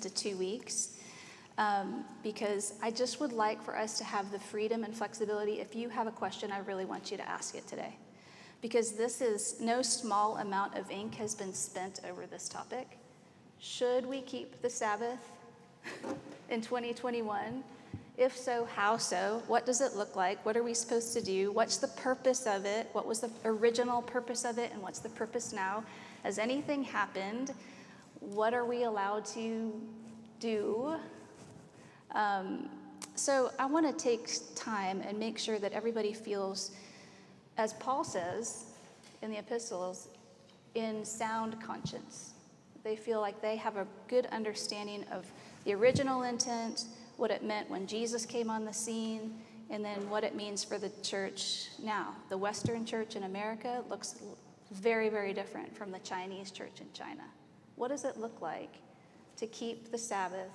to 2 weeks, because I just would like for us to have the freedom and flexibility. If you have a question, I really want you to ask it today, because this is no small amount of ink has been spent over this topic. Should we keep the Sabbath in 2021? If so, how so? What does it look like? What are we supposed to do? What's the purpose of it? What was the original purpose of it, and what's the purpose now? Has anything happened? What are we allowed to do? So I want to take time and make sure that everybody feels, as Paul says in the epistles, in sound conscience. They feel like they have a good understanding of the original intent, what it meant when Jesus came on the scene, and then what it means for the church now. The Western church in America looks very, very different from the Chinese church in China. What does it look like to keep the Sabbath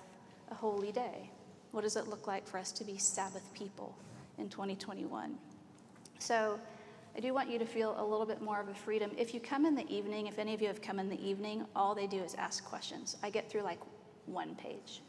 a holy day? What does it look like for us to be Sabbath people in 2021? So I do want you to feel a little bit more of a freedom. If you come in the evening, if any of you have come in the evening, all they do is ask questions. I get through like one page.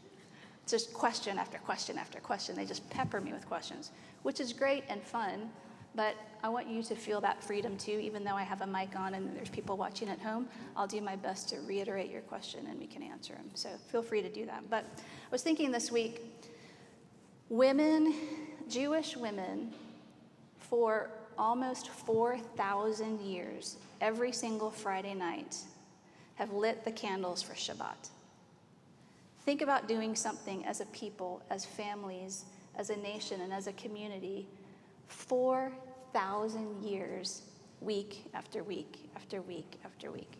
It's just question after question after question. They just pepper me with questions, which is great and fun, but I want you to feel that freedom too. Even though I have a mic on and there's people watching at home, I'll do my best to reiterate your question and we can answer them. So feel free to do that. But I was thinking this week, women, Jewish women, for almost 4,000 years, every single Friday night, have lit the candles for Shabbat. Think about doing something as a people, as families, as a nation, and as a community, 4,000 years, week after week after week after week.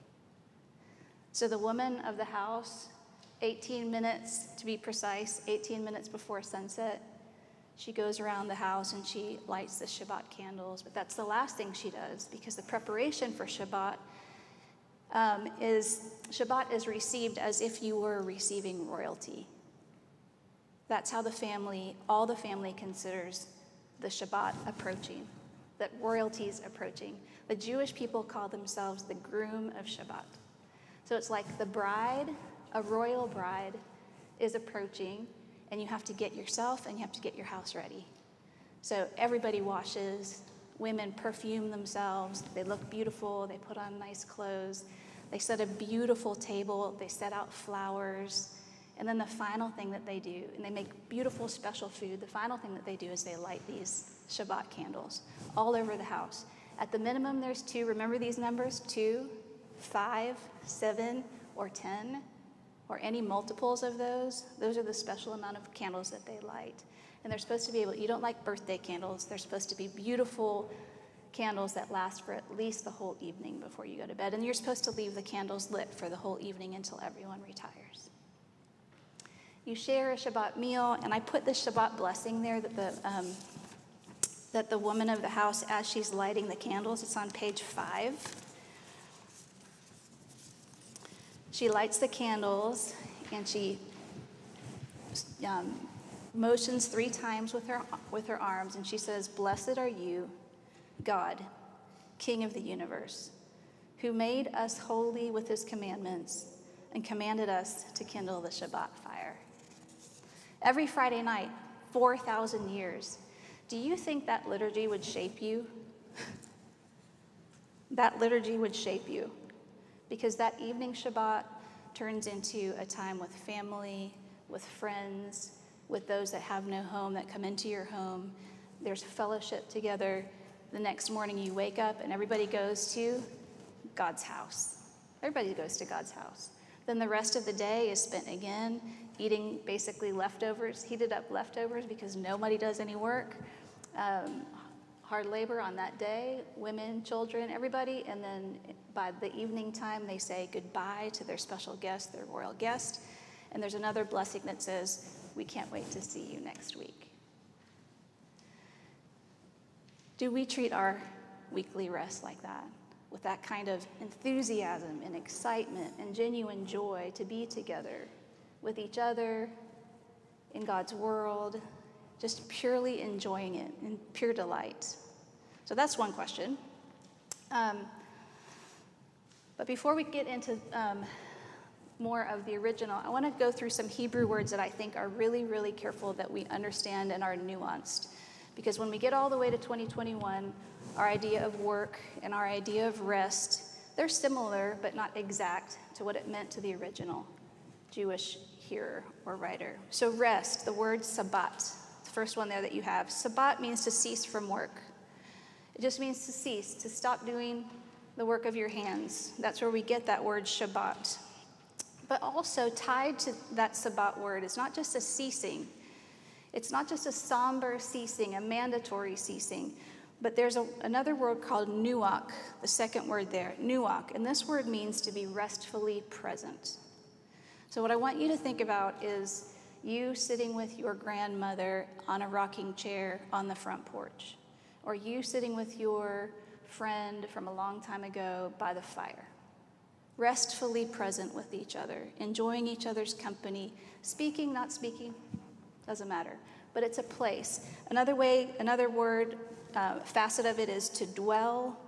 So the woman of the house, 18 minutes to be precise, 18 minutes before sunset, she goes around the house and she lights the Shabbat candles, but that's the last thing she does, because the preparation for Shabbat Shabbat is received as if you were receiving royalty. That's how all the family considers the Shabbat approaching, that royalty's approaching. The Jewish people call themselves the groom of Shabbat. So it's like the bride, a royal bride, is approaching, and you have to get yourself and you have to get your house ready. So everybody washes, women perfume themselves, they look beautiful, they put on nice clothes, they set a beautiful table, they set out flowers, and then the final thing that they do, and they make beautiful special food, the final thing that they do is they light these Shabbat candles all over the house. At the minimum, there's 2. Remember these numbers? 2, 5, 7, or 10, or any multiples of those. Those are the special amount of candles that they light. And they're supposed to be you don't like birthday candles, they're supposed to be beautiful candles that last for at least the whole evening before you go to bed. And you're supposed to leave the candles lit for the whole evening until everyone retires. You share a Shabbat meal, and I put the Shabbat blessing there that the woman of the house, as she's lighting the candles, it's on page 5. She lights the candles, and she motions 3 times with her arms, and she says, "Blessed are you, God, King of the universe, who made us holy with his commandments and commanded us to kindle the Shabbat fire." Every Friday night, 4,000 years. Do you think that liturgy would shape you? That liturgy would shape you, because that evening Shabbat turns into a time with family, with friends, with those that have no home that come into your home. There's fellowship together. The next morning you wake up and everybody goes to God's house. Everybody goes to God's house. Then the rest of the day is spent again eating basically leftovers, heated up leftovers, because nobody does any work. Hard labor on that day, women, children, everybody. And then by the evening time, they say goodbye to their special guest, their royal guest. And there's another blessing that says, "We can't wait to see you next week." Do we treat our weekly rest like that? With that kind of enthusiasm and excitement and genuine joy to be together with each other in God's world, just purely enjoying it in pure delight? So that's one question. But before we get into more of the original, I want to go through some Hebrew words that I think are really, really careful that we understand and are nuanced. Because when we get all the way to 2021, our idea of work and our idea of rest, they're similar but not exact to what it meant to the original Jewish hearer or writer. So rest, the word Sabbat, the first one there that you have. Sabbat means to cease from work. It just means to cease, to stop doing the work of your hands. That's where we get that word Shabbat. But also tied to that Sabbat word is not just a ceasing. It's not just a somber ceasing, a mandatory ceasing, but there's another word called nuach, the second word there, nuach. And this word means to be restfully present. So what I want you to think about is you sitting with your grandmother on a rocking chair on the front porch, or you sitting with your friend from a long time ago by the fire. Restfully present with each other, enjoying each other's company, speaking, not speaking, doesn't matter, but it's a place. Another word, facet of it is to dwell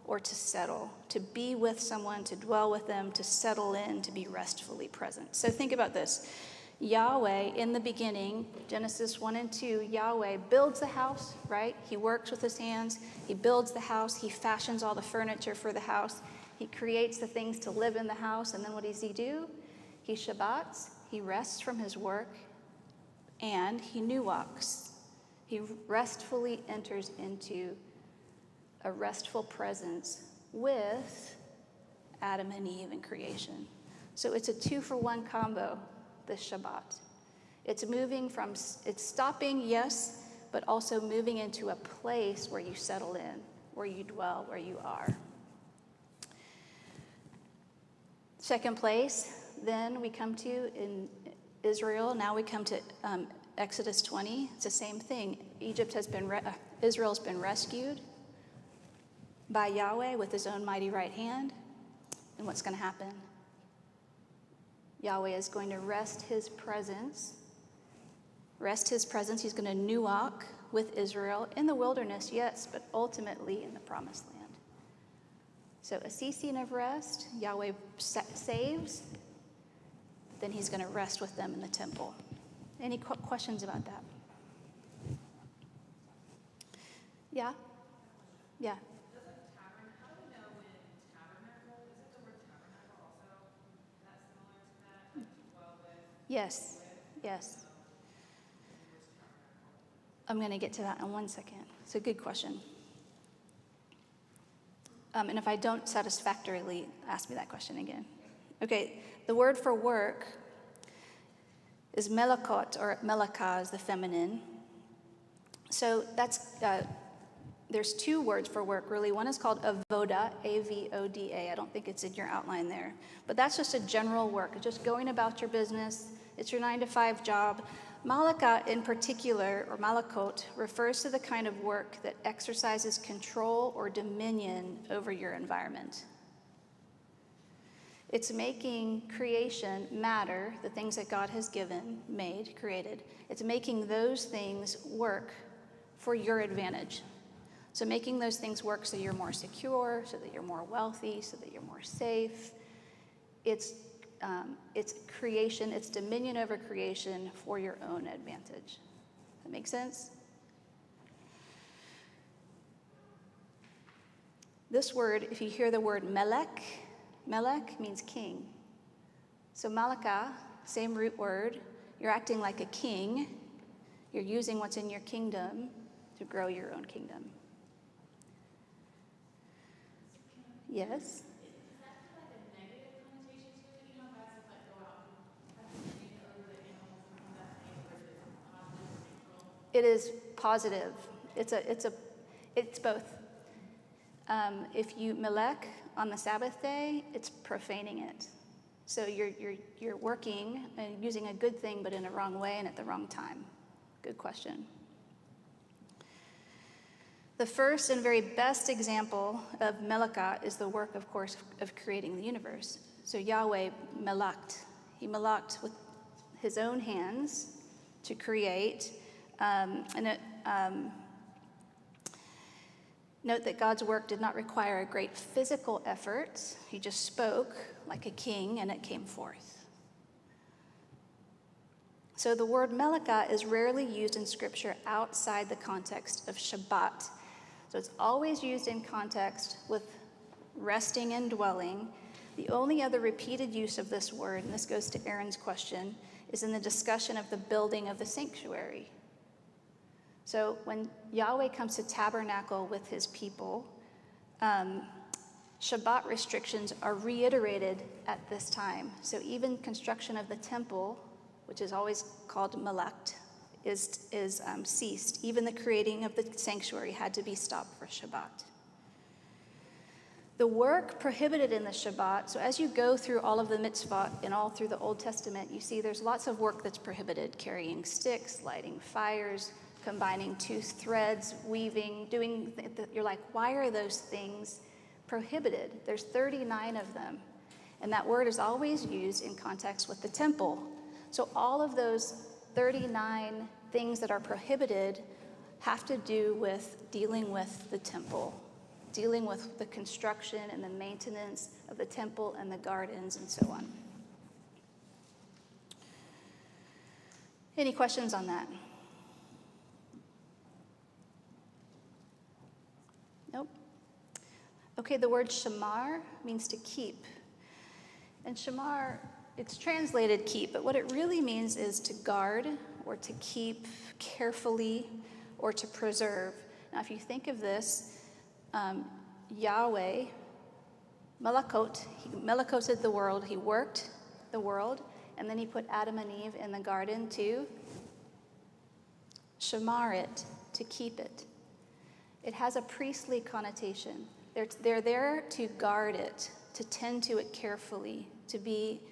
or to settle, to be with someone, to dwell with them, to settle in, to be restfully present. So think about this. Yahweh, in the beginning, Genesis 1 and 2, Yahweh builds the house, right? He works with his hands. He builds the house. He fashions all the furniture for the house. He creates the things to live in the house, and then what does he do? He Shabbats, he rests from his work, and he nuachs. He restfully enters into a restful presence with Adam and Eve in creation. So it's a 2-for-1 combo, this Shabbat. It's stopping, yes, but also moving into a place where you settle in, where you dwell, where you are. Second place, then we come to in Israel. Now we come to Exodus 20. It's the same thing. Israel's been rescued by Yahweh with his own mighty right hand. And what's going to happen? Yahweh is going to rest his presence. He's going to nuach with Israel in the wilderness, yes, but ultimately in the promised land. So a ceasing of rest, Yahweh saves, then he's going to rest with them in the temple. Any questions about that? Yeah? Yeah. How do we know when tabernacle, isn't the word tabernacle also that similar to that, like to dwell with? Yes. I'm going to get to that in 1 second. It's a good question. And if I don't satisfactorily, ask me that question again. Okay, the word for work is melakot, or melaka is the feminine. So that's, there's 2 words for work, really. One is called avoda, A-V-O-D-A. I don't think it's in your outline there. But that's just a general work. It's just going about your business. It's your 9-to-5 job. Malaka in particular, or malakot, refers to the kind of work that exercises control or dominion over your environment. It's making creation, matter, the things that God has given, made, created. It's making those things work for your advantage. So making those things work so you're more secure, so that you're more wealthy, so that you're more safe. It's creation, it's dominion over creation for your own advantage. That make sense? This word, if you hear the word melech means king. So malaka, same root word, you're acting like a king. You're using what's in your kingdom to grow your own kingdom. Yes? It is positive. It's both. If you melech on the Sabbath day, it's profaning it. So you're working and using a good thing, but in a wrong way and at the wrong time. Good question. The first and very best example of melaka is the work, of course, of creating the universe. So Yahweh melaked. He melaked with his own hands to create. Note that God's work did not require a great physical effort. He just spoke like a king, and it came forth. So the word melaka is rarely used in Scripture outside the context of Shabbat. So it's always used in context with resting and dwelling. The only other repeated use of this word, and this goes to Aaron's question, is in the discussion of the building of the sanctuary. So when Yahweh comes to tabernacle with his people, Shabbat restrictions are reiterated at this time. So even construction of the temple, which is always called malakt, is ceased. Even the creating of the sanctuary had to be stopped for Shabbat. The work prohibited in the Shabbat, so as you go through all of the mitzvot and all through the Old Testament, you see there's lots of work that's prohibited: carrying sticks, lighting fires, combining two threads, weaving, you're like, why are those things prohibited? There's 39 of them. And that word is always used in context with the temple. So all of those 39 things that are prohibited have to do with dealing with the temple, dealing with the construction and the maintenance of the temple and the gardens and so on. Any questions on that? Nope. Okay, the word shamar means to keep. And shamar, it's translated keep, but what it really means is to guard or to keep carefully or to preserve. Now, if you think of this, Yahweh, Melakot, he melakoted the world, he worked the world, and then he put Adam and Eve in the garden to shamar it, to keep it. It has a priestly connotation. They're there to guard it, to tend to it carefully, to be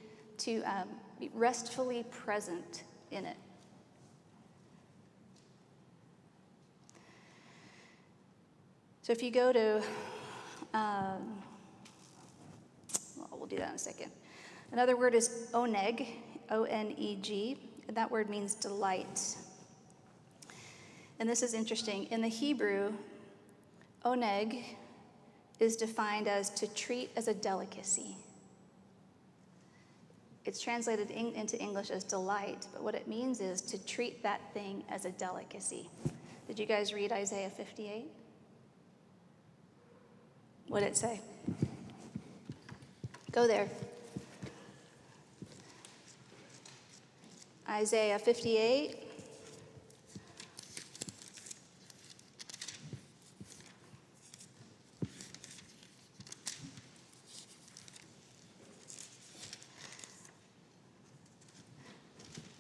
restfully present in it. So if you go to, we'll do that in a second. Another word is oneg, O-N-E-G, and that word means delight. And this is interesting. In the Hebrew, oneg is defined as to treat as a delicacy. It's translated into English as delight, but what it means is to treat that thing as a delicacy. Did you guys read Isaiah 58? What did it say? Go there. Isaiah 58.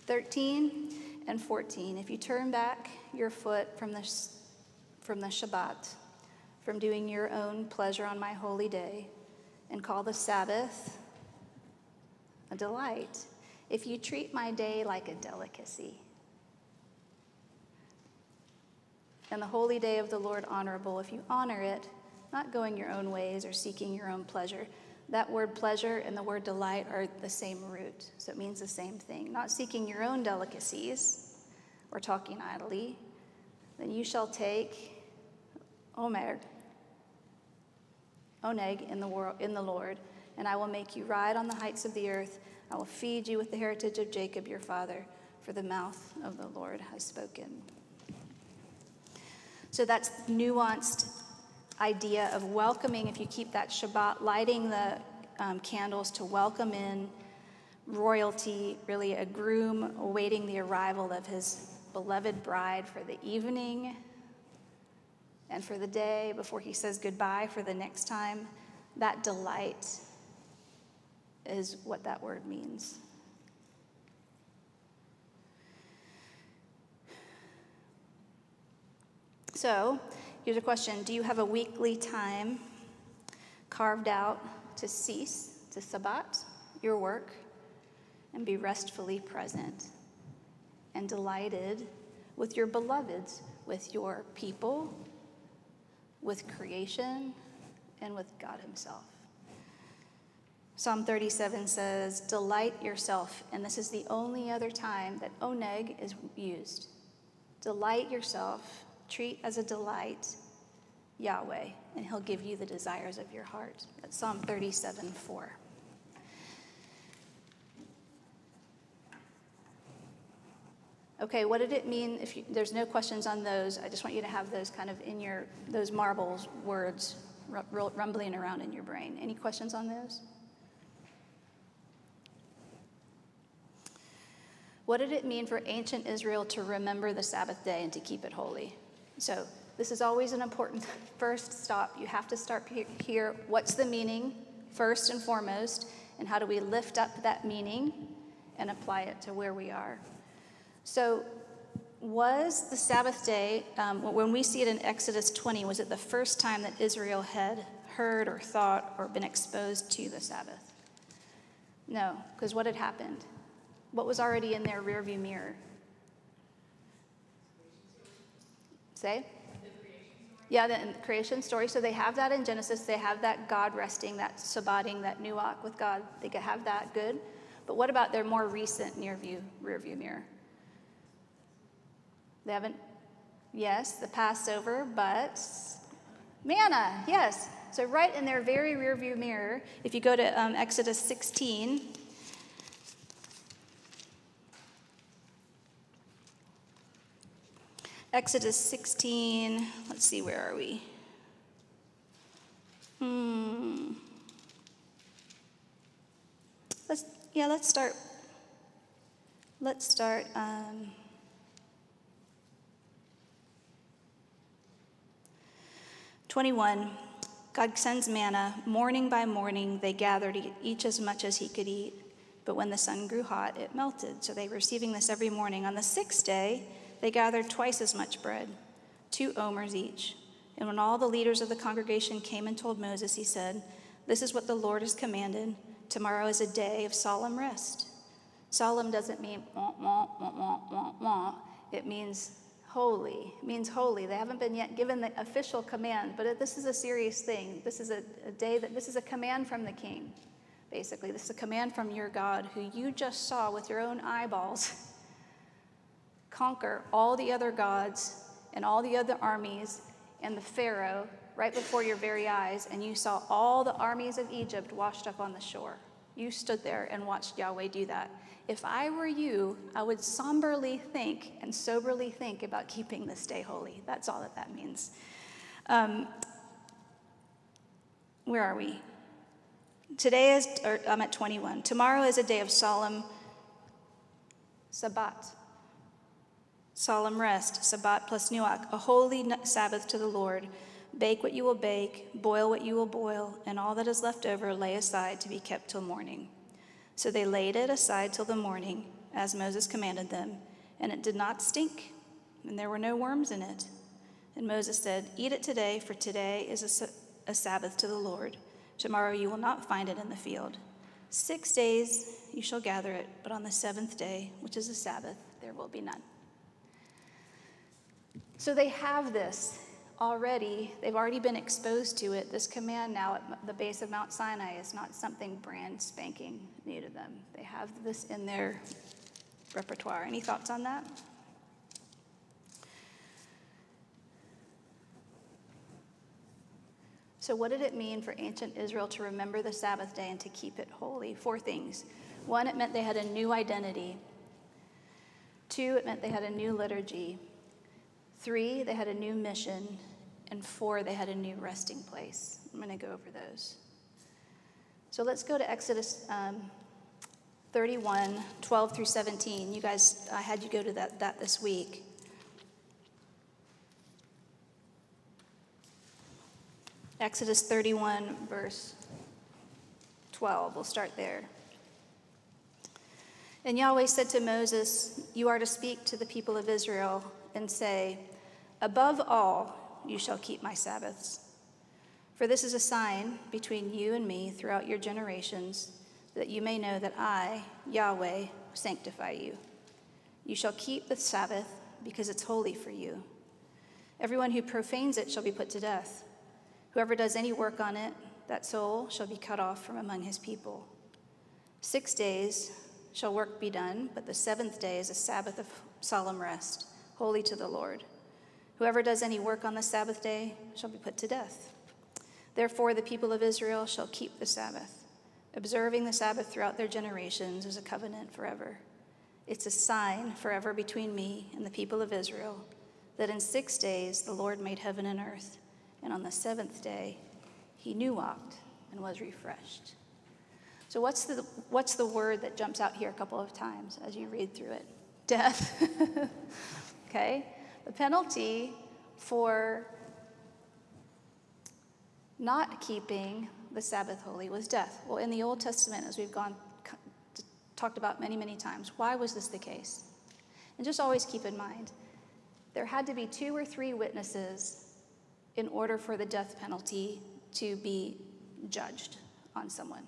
(13 and 14). If you turn back your foot from the Shabbat, from doing your own pleasure on my holy day, and call the Sabbath a delight, if you treat my day like a delicacy, and the holy day of the Lord honorable, if you honor it, not going your own ways or seeking your own pleasure. That word pleasure and the word delight are the same root, so it means the same thing. Not seeking your own delicacies or talking idly, then you shall take oneg in the Lord, and I will make you ride on the heights of the earth. I will feed you with the heritage of Jacob your father, for the mouth of the Lord has spoken. So that's nuanced idea of welcoming, if you keep that Shabbat, lighting the candles to welcome in royalty, really a groom awaiting the arrival of his beloved bride for the evening and for the day before he says goodbye for the next time. That delight is what that word means. So, here's a question. Do you have a weekly time carved out to cease, to Sabbat, your work, and be restfully present and delighted with your beloveds, with your people, with creation, and with God himself? Psalm 37 says, delight yourself, and this is the only other time that oneg is used. Delight yourself, treat as a delight Yahweh, and he'll give you the desires of your heart. That's Psalm 37:4. Okay, what did it mean? There's no questions on those. I just want you to have those kind of in those marbles words rumbling around in your brain. Any questions on those? What did it mean for ancient Israel to remember the Sabbath day and to keep it holy? So this is always an important first stop. You have to start here. What's the meaning first and foremost, and how do we lift up that meaning and apply it to where we are? So was the Sabbath day, when we see it in Exodus 20, was it the first time that Israel had heard or thought or been exposed to the Sabbath? No, because what had happened? What was already in their rearview mirror? Say? Yeah, the creation story. So they have that in Genesis. They have that God resting, that sabbating, that nuach with God. They could have that, good. But what about their more recent rearview mirror? They haven't, yes, the Passover, but manna, yes. So right in their very rearview mirror, if you go to Exodus 16, Exodus 16, let's see, where are we? Let's start. 21, God sends manna. Morning by morning, they gathered each as much as he could eat. But when the sun grew hot, it melted. So they were receiving this every morning. On the sixth day, they gathered twice as much bread, 2 omers each. And when all the leaders of the congregation came and told Moses, he said, "This is what the Lord has commanded. Tomorrow is a day of solemn rest." Solemn doesn't mean wah, wah, wah, wah, wah, wah. It means holy. It means holy. They haven't been yet given the official command, but this is a serious thing. This is a day this is a command from the king, basically. This is a command from your God, who you just saw with your own eyeballs conquer all the other gods and all the other armies and the Pharaoh right before your very eyes, and you saw all the armies of Egypt washed up on the shore. You stood there and watched Yahweh do that. If I were you, I would somberly think and soberly think about keeping this day holy. That's all that means. Where are we? I'm at 21. Tomorrow is a day of solemn Sabbat. Solemn rest, Sabbat plus nuach, a holy Sabbath to the Lord. Bake what you will bake, boil what you will boil, and all that is left over lay aside to be kept till morning. So they laid it aside till the morning, as Moses commanded them, and it did not stink, and there were no worms in it. And Moses said, "Eat it today, for today is a Sabbath to the Lord. Tomorrow you will not find it in the field. 6 days you shall gather it, but on the 7th day, which is a Sabbath, there will be none." So they have this already. They've already been exposed to it. This command now at the base of Mount Sinai is not something brand spanking new to them. They have this in their repertoire. Any thoughts on that? So what did it mean for ancient Israel to remember the Sabbath day and to keep it holy? 4 things. 1, it meant they had a new identity. 2, it meant they had a new liturgy. 3, they had a new mission. And 4, they had a new resting place. I'm going to go over those. So let's go to Exodus 31, 12 through 17. You guys, I had you go to that this week. Exodus 31, verse 12. We'll start there. And Yahweh said to Moses, "You are to speak to the people of Israel and say, 'Above all, you shall keep my Sabbaths. For this is a sign between you and me throughout your generations, that you may know that I, Yahweh, sanctify you. You shall keep the Sabbath because it's holy for you. Everyone who profanes it shall be put to death. Whoever does any work on it, that soul shall be cut off from among his people. 6 days shall work be done, but the 7th day is a Sabbath of solemn rest, holy to the Lord. Whoever does any work on the Sabbath day shall be put to death. Therefore the people of Israel shall keep the Sabbath, observing the Sabbath throughout their generations as a covenant forever. It's a sign forever between me and the people of Israel, that in 6 days the Lord made heaven and earth, and on the seventh day he walked and was refreshed. So what's the word that jumps out here a couple of times as you read through it? Death. Okay? The penalty for not keeping the Sabbath holy was death. Well, in the Old Testament, as we've talked about many, many times, why was this the case? And just always keep in mind, there had to be 2 or 3 witnesses in order for the death penalty to be judged on someone.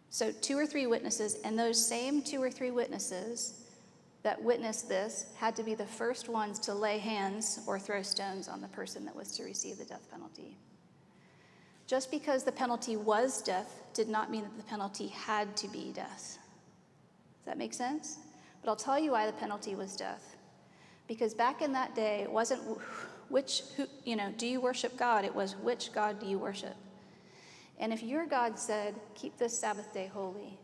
So 2 or 3 witnesses, and those same 2 or 3 witnesses that witnessed this had to be the first ones to lay hands or throw stones on the person that was to receive the death penalty. Just because the penalty was death did not mean that the penalty had to be death. Does that make sense? But I'll tell you why the penalty was death. Because back in that day, it wasn't do you worship God? It was, which God do you worship? And if your God said, keep this Sabbath day holy,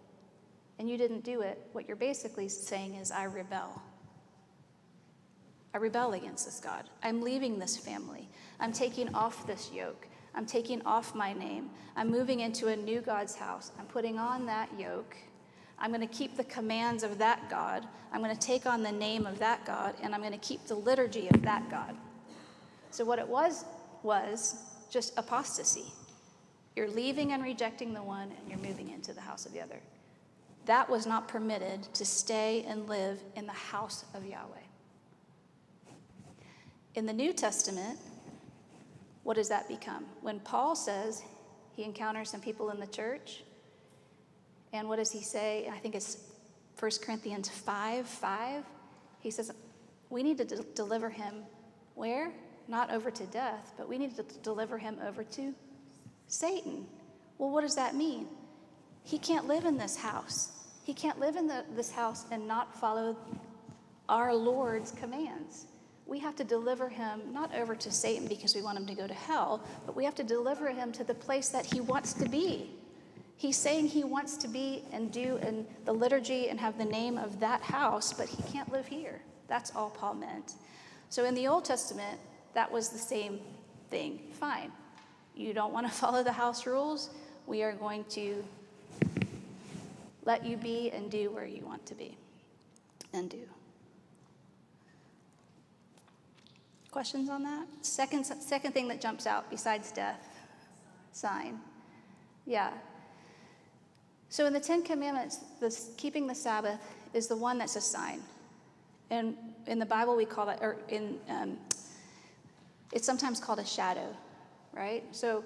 and you didn't do it, what you're basically saying is, I rebel. I rebel against this God. I'm leaving this family. I'm taking off this yoke. I'm taking off my name. I'm moving into a new God's house. I'm putting on that yoke. I'm going to keep the commands of that God. I'm going to take on the name of that God, and I'm going to keep the liturgy of that God. So what it was just apostasy. You're leaving and rejecting the one, and you're moving into the house of the other. That was not permitted to stay and live in the house of Yahweh. In the New Testament, what does that become? When Paul says he encounters some people in the church, and what does he say? I think it's 1 Corinthians 5:5. He says, we need to deliver him where? Not over to death, but we need to deliver him over to Satan. Well, what does that mean? He can't live in this house. He can't live in this house and not follow our Lord's commands. We have to deliver him not over to Satan because we want him to go to hell, but we have to deliver him to the place that he wants to be. He's saying he wants to be and do in the liturgy and have the name of that house, but he can't live here. That's all Paul meant. So in the Old Testament, that was the same thing. Fine. You don't want to follow the house rules? We are going to let you be and do where you want to be and do. Questions on that? Second thing that jumps out besides death, sign. Yeah. So in the 10 Commandments, keeping the Sabbath is the one that's a sign. And in the Bible, we call that, it's sometimes called a shadow, right? So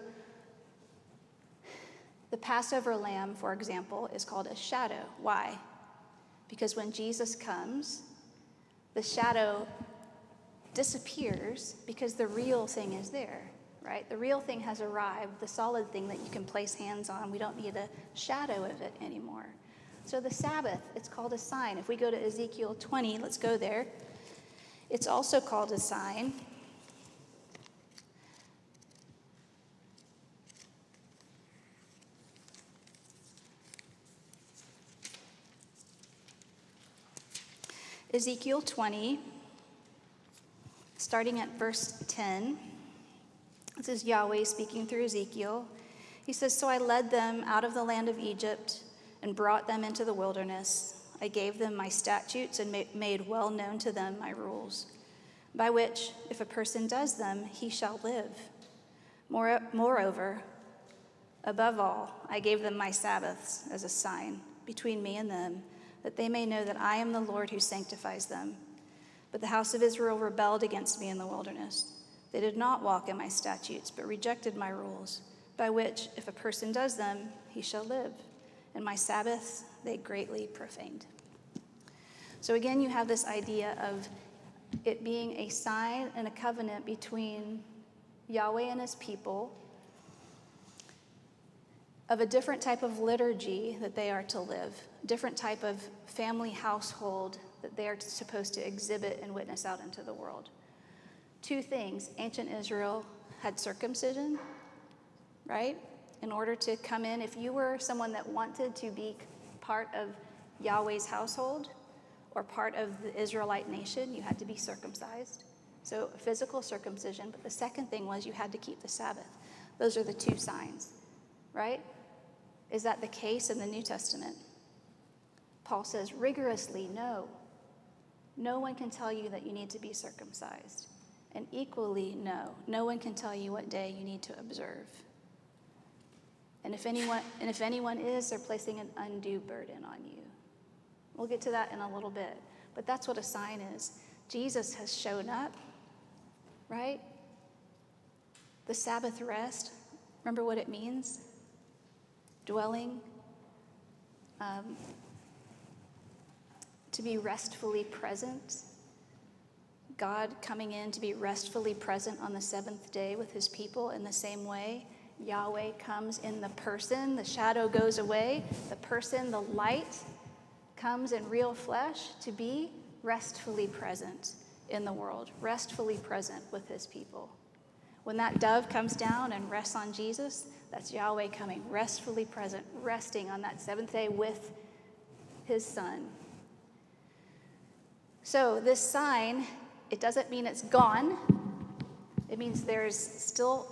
the Passover lamb, for example, is called a shadow. Why? Because when Jesus comes, the shadow disappears because the real thing is there, right? The real thing has arrived, the solid thing that you can place hands on. We don't need a shadow of it anymore. So the Sabbath, it's called a sign. If we go to Ezekiel 20, let's go there. It's also called a sign. Ezekiel 20, starting at verse 10. This is Yahweh speaking through Ezekiel. He says, so I led them out of the land of Egypt and brought them into the wilderness. I gave them my statutes and made well known to them my rules, by which, if a person does them, he shall live. Moreover, above all, I gave them my Sabbaths as a sign between me and them, that they may know that I am the Lord who sanctifies them. But the house of Israel rebelled against me in the wilderness. They did not walk in my statutes, but rejected my rules, by which, if a person does them, he shall live. And my Sabbaths they greatly profaned. So again, you have this idea of it being a sign and a covenant between Yahweh and his people, of a different type of liturgy that they are to live, different type of family household that they are supposed to exhibit and witness out into the world. 2 things. Ancient Israel had circumcision, right? In order to come in, if you were someone that wanted to be part of Yahweh's household, or part of the Israelite nation, you had to be circumcised. So physical circumcision, but the second thing was you had to keep the Sabbath. Those are the two signs, right? Is that the case in the New Testament? Paul says rigorously, no. No one can tell you that you need to be circumcised. And equally, no. No one can tell you what day you need to observe. And if anyone is, they're placing an undue burden on you. We'll get to that in a little bit. But that's what a sign is. Jesus has shown up, right? The Sabbath rest, remember what it means? Dwelling, to be restfully present. God coming in to be restfully present on the seventh day with his people in the same way. Yahweh comes in the person, the shadow goes away, the person, the light comes in real flesh to be restfully present in the world, restfully present with his people. When that dove comes down and rests on Jesus, that's Yahweh coming, restfully present, resting on that seventh day with his son. So this sign, it doesn't mean it's gone. It means there's still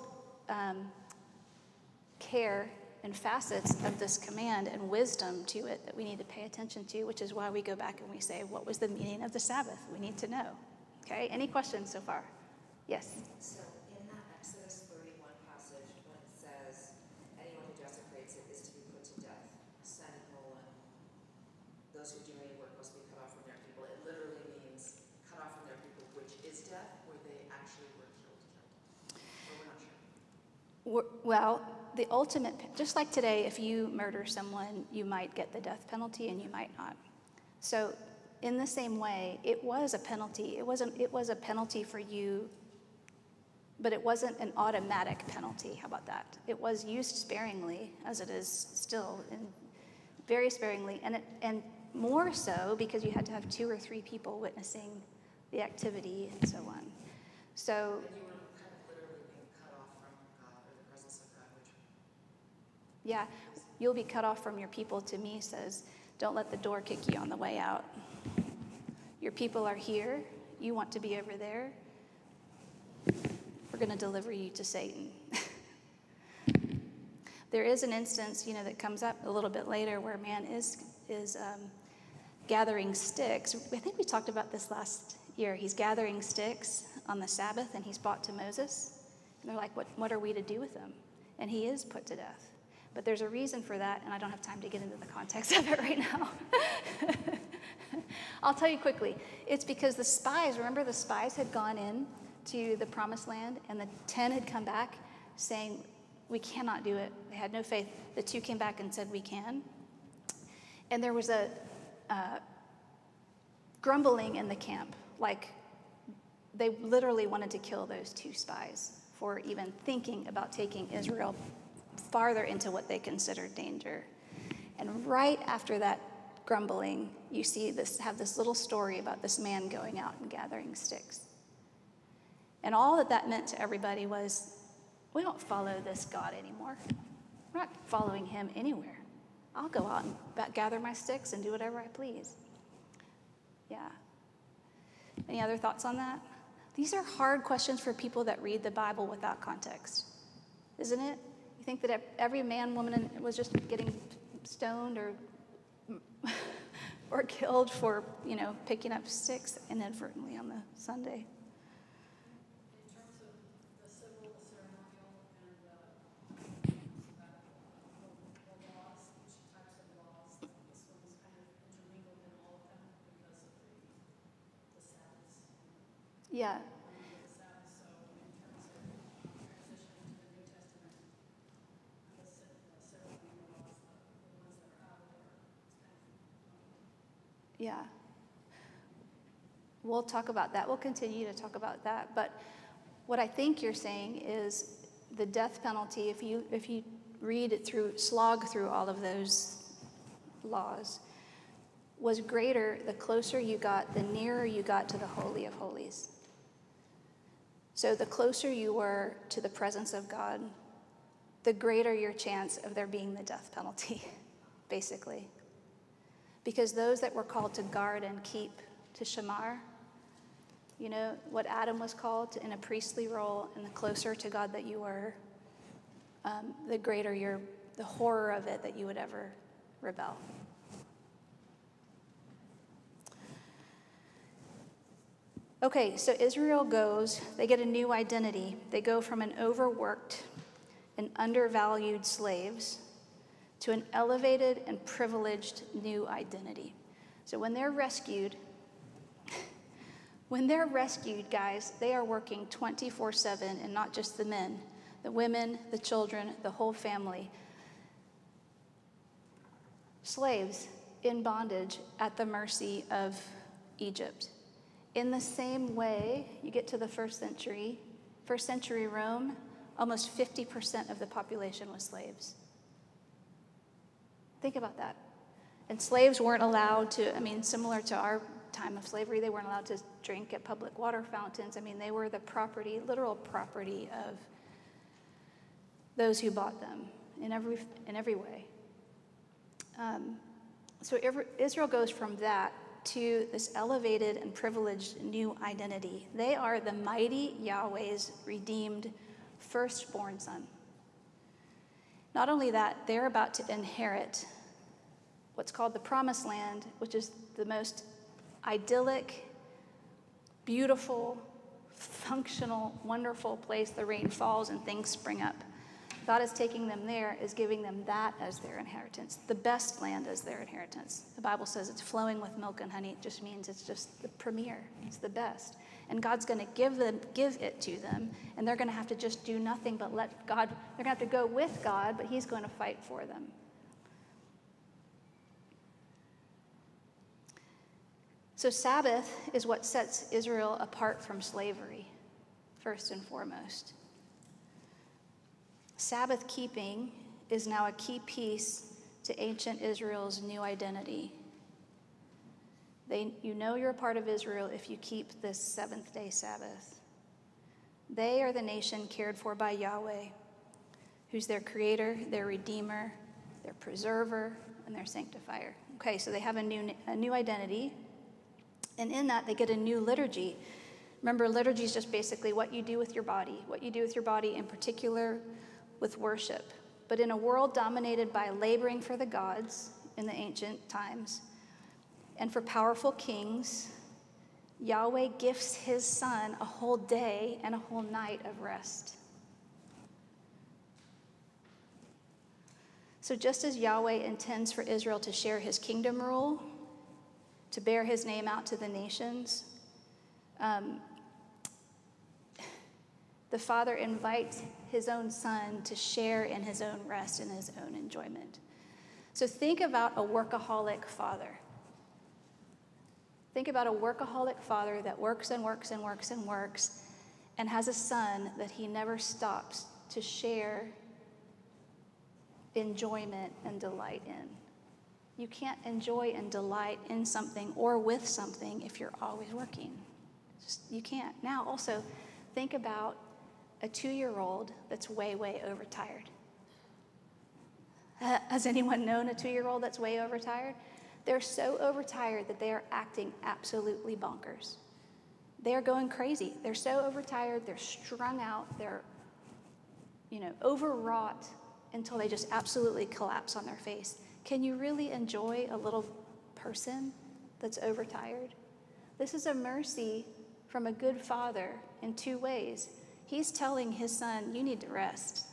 care and facets of this command and wisdom to it that we need to pay attention to, which is why we go back and we say, what was the meaning of the Sabbath? We need to know. Okay, any questions so far? Yes? So in that Exodus 31 passage, when it says, anyone who desecrates it is to be put to death, semicolon, those who do any work must be cut off from their people. It literally means cut off from their people, which is death, or they actually were killed. Or we're not sure. Well, the ultimate, just like today, if you murder someone, you might get the death penalty and you might not. So in the same way, it was a penalty. It was a penalty for you, but it wasn't an automatic penalty. How about that? It was used sparingly, as it is still, and very sparingly, and more so because you had to have 2 or 3 people witnessing the activity and so on. So And you were kind of literally being cut off from God or the presence of God, which yeah, you'll be cut off from your people, to me, says, don't let the door kick you on the way out. Your people are here. You want to be over there. We're going to deliver you to Satan. There is an instance, that comes up a little bit later where man is gathering sticks. I think we talked about this last year. He's gathering sticks on the Sabbath, and he's brought to Moses. And they're like, what are we to do with them? And he is put to death. But there's a reason for that, and I don't have time to get into the context of it right now. I'll tell you quickly. It's because the spies, remember the spies had gone in to the promised land, and the 10 had come back saying, we cannot do it. They had no faith. The 2 came back and said, we can. And there was a grumbling in the camp, like they literally wanted to kill those 2 spies for even thinking about taking Israel farther into what they considered danger. And right after that grumbling, you see have this little story about this man going out and gathering sticks. And all that meant to everybody was, we don't follow this God anymore. We're not following him anywhere. I'll go out and gather my sticks and do whatever I please. Yeah. Any other thoughts on that? These are hard questions for people that read the Bible without context, isn't it? You think that every man, woman was just getting stoned or killed for, picking up sticks inadvertently on the Sunday. In terms of the civil, the ceremonial, and the laws, each types of laws, this one's kind of intermingled in all of them because of the Sabbaths. Yeah. The Sabbath, so in terms of transitioning to the New Testament, the ceremonial laws, the ones that are out of there, it's kind of Yeah. We'll talk about that. We'll continue to talk about that. But what I think you're saying is the death penalty, if you read it slog through all of those laws, was greater the closer you got, the nearer you got to the Holy of Holies. So the closer you were to the presence of God, the greater your chance of there being the death penalty, basically. Because those that were called to guard and keep, to shamar, you know, what Adam was called to, in a priestly role, and the closer to God that you were, the greater the horror of it that you would ever rebel. Okay, so Israel they get a new identity. They go from an overworked and undervalued slaves to an elevated and privileged new identity. So when they're rescued, guys, they are working 24/7, and not just the men, the women, the children, the whole family. Slaves in bondage at the mercy of Egypt. In the same way, you get to the first century Rome, almost 50% of the population was slaves. Think about that. And slaves weren't allowed to, similar to our time of slavery, they weren't allowed to drink at public water fountains. They were the literal property of those who bought them in every way. So Israel goes from that to this elevated and privileged new identity. They are the mighty Yahweh's redeemed firstborn son. Not only that, they're about to inherit what's called the Promised Land, which is the most idyllic, beautiful, functional, wonderful place. The rain falls and things spring up. God is taking them there, is giving them that as their inheritance, the best land as their inheritance. The Bible says it's flowing with milk and honey. It just means it's just the premier. It's the best. And God's going to give it to them, and they're going to have to just do nothing but let God. They're going to have to go with God, but He's going to fight for them. So Sabbath is what sets Israel apart from slavery, first and foremost. Sabbath keeping is now a key piece to ancient Israel's new identity. You know you're a part of Israel if you keep this seventh-day Sabbath. They are the nation cared for by Yahweh, who's their creator, their redeemer, their preserver, and their sanctifier. Okay, so they have a new identity, and in that they get a new liturgy. Remember, liturgy is just basically what you do with your body in particular with worship. But in a world dominated by laboring for the gods in the ancient times and for powerful kings, Yahweh gifts His Son a whole day and a whole night of rest. So just as Yahweh intends for Israel to share His kingdom rule, to bear His name out to the nations, the Father invites His own Son to share in His own rest and His own enjoyment. So think about a workaholic father. Think about a workaholic father that works and works and works and works and has a son that he never stops to share enjoyment and delight in. You can't enjoy and delight in something or with something if you're always working. You can't. Now also, think about a 2-year-old that's way, way overtired. Has anyone known a 2-year-old that's way overtired? They're so overtired that they are acting absolutely bonkers. They're going crazy. They're so overtired, they're strung out, they're, overwrought until they just absolutely collapse on their face. Can you really enjoy a little person that's overtired? This is a mercy from a good father in 2 ways. He's telling his son, you need to rest.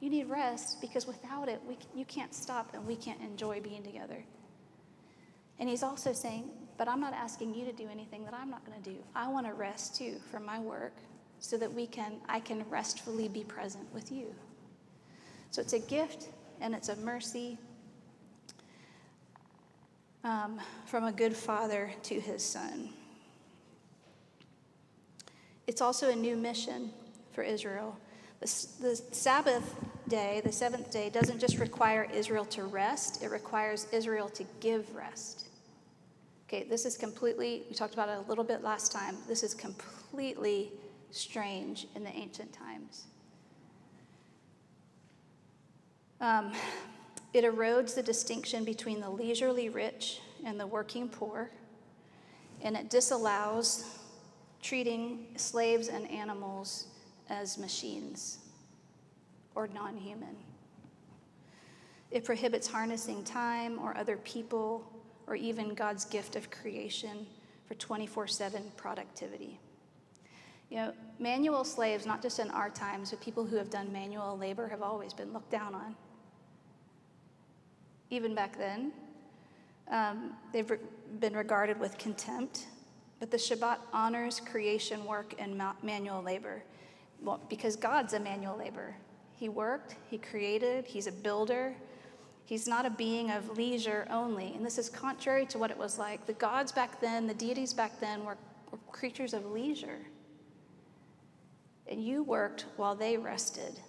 You need rest because without it, you can't stop and we can't enjoy being together. And he's also saying, but I'm not asking you to do anything that I'm not going to do. I want to rest too from my work so that I can restfully be present with you. So it's a gift and it's a mercy from a good father to his son. It's also a new mission for Israel. The Sabbath day, the seventh day, doesn't just require Israel to rest, it requires Israel to give rest. Okay, this is completely, we talked about it a little bit last time, this is completely strange in the ancient times. It erodes the distinction between the leisurely rich and the working poor, and it disallows treating slaves and animals as machines or non-human. It prohibits harnessing time or other people or even God's gift of creation for 24/7 productivity. You know, manual slaves, not just in our times, but people who have done manual labor have always been looked down on. Even back then, they've been regarded with contempt. But the Shabbat honors creation work and manual labor. Well, because God's a manual laborer. He worked, he created, he's a builder. He's not a being of leisure only. And this is contrary to what it was like. The gods back then, the deities back then were creatures of leisure. And you worked while they rested.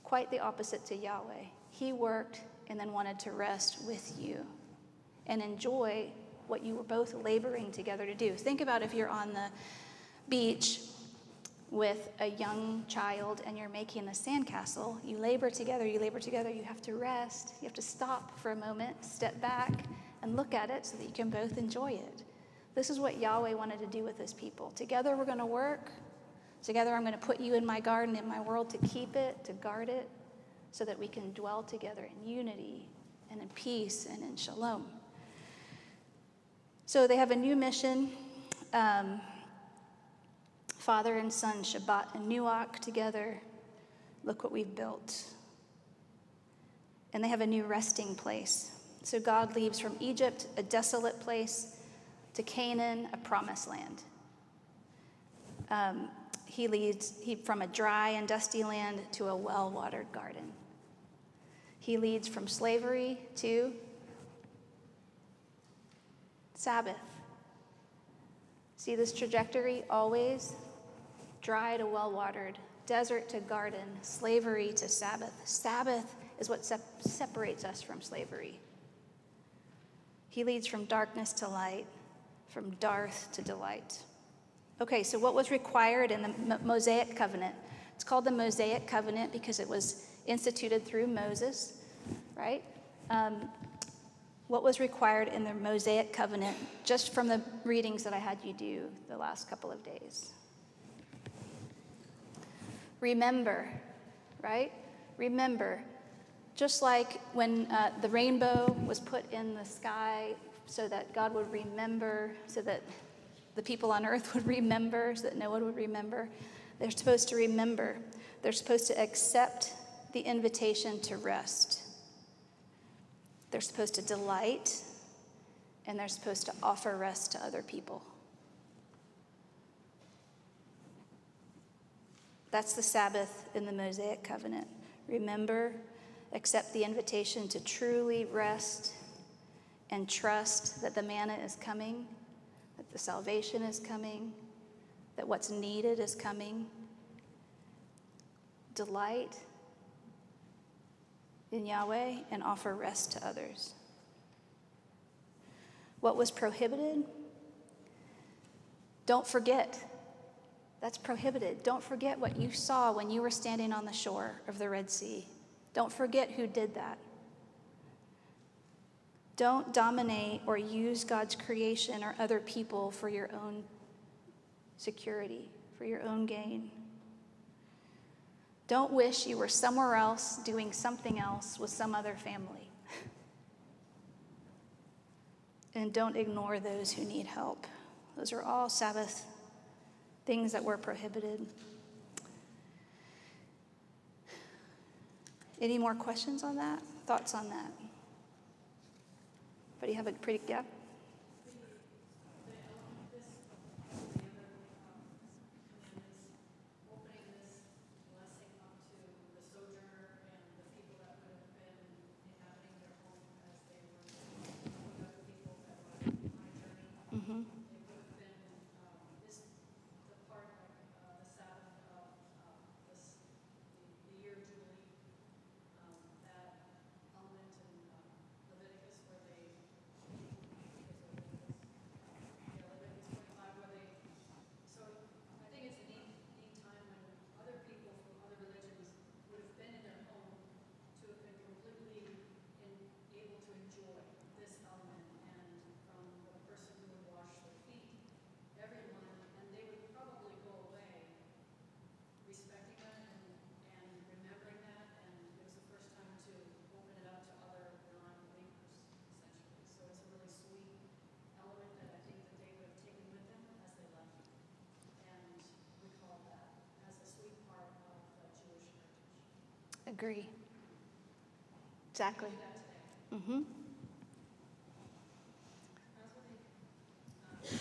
Quite the opposite to Yahweh. He worked and then wanted to rest with you and enjoy what you were both laboring together to do. Think about if you're on the beach with a young child and you're making a sandcastle. You labor together, you have to rest, you have to stop for a moment, step back, and look at it so that you can both enjoy it. This is what Yahweh wanted to do with his people. Together we're going to work. Together I'm going to put you in my garden, in my world, to keep it, to guard it, so that we can dwell together in unity and in peace and in shalom. So they have a new mission. Father and son, Shabbat and Nuach together. Look what we've built. And they have a new resting place. So God leaves from Egypt, a desolate place, to Canaan, a promised land. He leads from a dry and dusty land to a well-watered garden. He leads from slavery to Sabbath. See this trajectory? Always dry to well-watered, desert to garden, slavery to Sabbath. Sabbath is what separates us from slavery. He leads from darkness to light, from dearth to delight. Okay, so what was required in the Mosaic Covenant? It's called the Mosaic Covenant because it was instituted through Moses, right? What was required in the Mosaic Covenant, just from the readings that I had you do the last couple of days? Remember, right? Remember. Just like when the rainbow was put in the sky so that God would remember, so that the people on earth would remember, so that no one would remember. They're supposed to remember. They're supposed to accept the invitation to rest. They're supposed to delight, and they're supposed to offer rest to other people. That's the Sabbath in the Mosaic Covenant. Remember, accept the invitation to truly rest and trust that the manna is coming, that the salvation is coming, that what's needed is coming. Delight in Yahweh and offer rest to others. What was prohibited? Don't forget. That's prohibited. Don't forget what you saw when you were standing on the shore of the Red Sea. Don't forget who did that. Don't dominate or use God's creation or other people for your own security, for your own gain. Don't wish you were somewhere else doing something else with some other family. And don't ignore those who need help. Those are all Sabbath things that were prohibited. Any more questions on that? Thoughts on that? But you have a pretty, yeah? Mm-hmm. Agree. Exactly. Mm-hmm. I also think, that's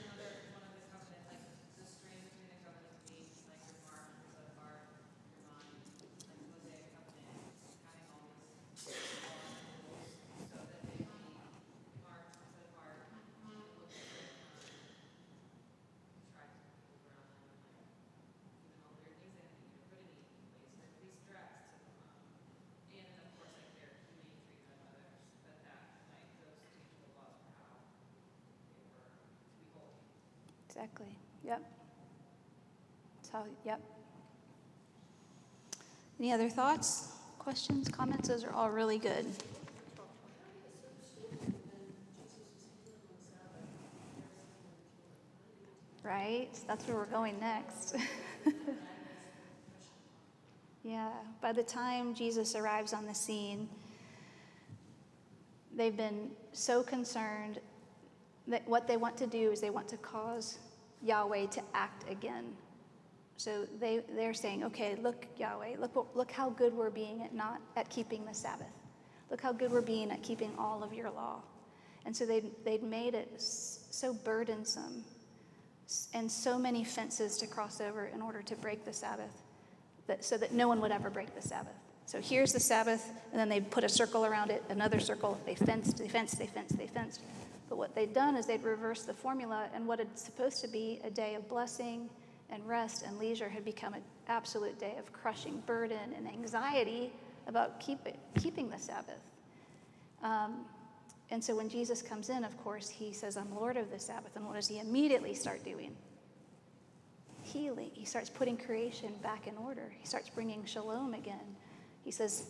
another one of the covenant, like the string between the covenant being like your heart, your set apart, your mind, like the Mosaic Covenant, having all these laws and rules so that they can be marked and set apart and look different. Try to move around them and like even all the weird things they have to put in each place, or at least dressed. And of course like their humane treatment of others, but that like those tangible laws for how they were to be holy. Exactly. Yep. That's how, yep. Any other thoughts, questions, comments? Those are all really good. Right? That's where we're going next. Yeah. By the time Jesus arrives on the scene, they've been so concerned that what they want to do is they want to cause Yahweh to act again. So they're saying, okay, look, Yahweh, look how good we're being at keeping the Sabbath. Look how good we're being at keeping all of your law. And so they'd made it so burdensome and so many fences to cross over in order to break the Sabbath, so that no one would ever break the Sabbath. So here's the Sabbath, and then they'd put a circle around it, another circle. They fenced. But what they'd done is they'd reversed the formula, and what it's supposed to be a day of blessing and rest and leisure had become an absolute day of crushing burden and anxiety about keeping the Sabbath. And so when Jesus comes in, of course, he says, I'm Lord of the Sabbath. And what does he immediately start doing? Healing. He starts putting creation back in order. He starts bringing shalom again. He says,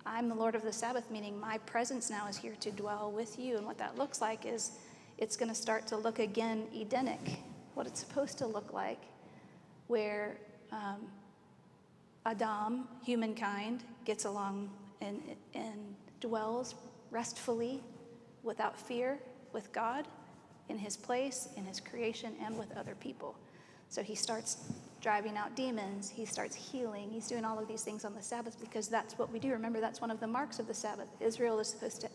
I'm the Lord of the Sabbath, meaning my presence now is here to dwell with you. And what that looks like is it's going to start to look again Edenic, what it's supposed to look like, where Adam, humankind, gets along and dwells restfully, without fear, with God, in his place, in his creation, and with other people. So he starts driving out demons, he starts healing, he's doing all of these things on the Sabbath because that's what we do. Remember, that's one of the marks of the Sabbath. Israel is supposed to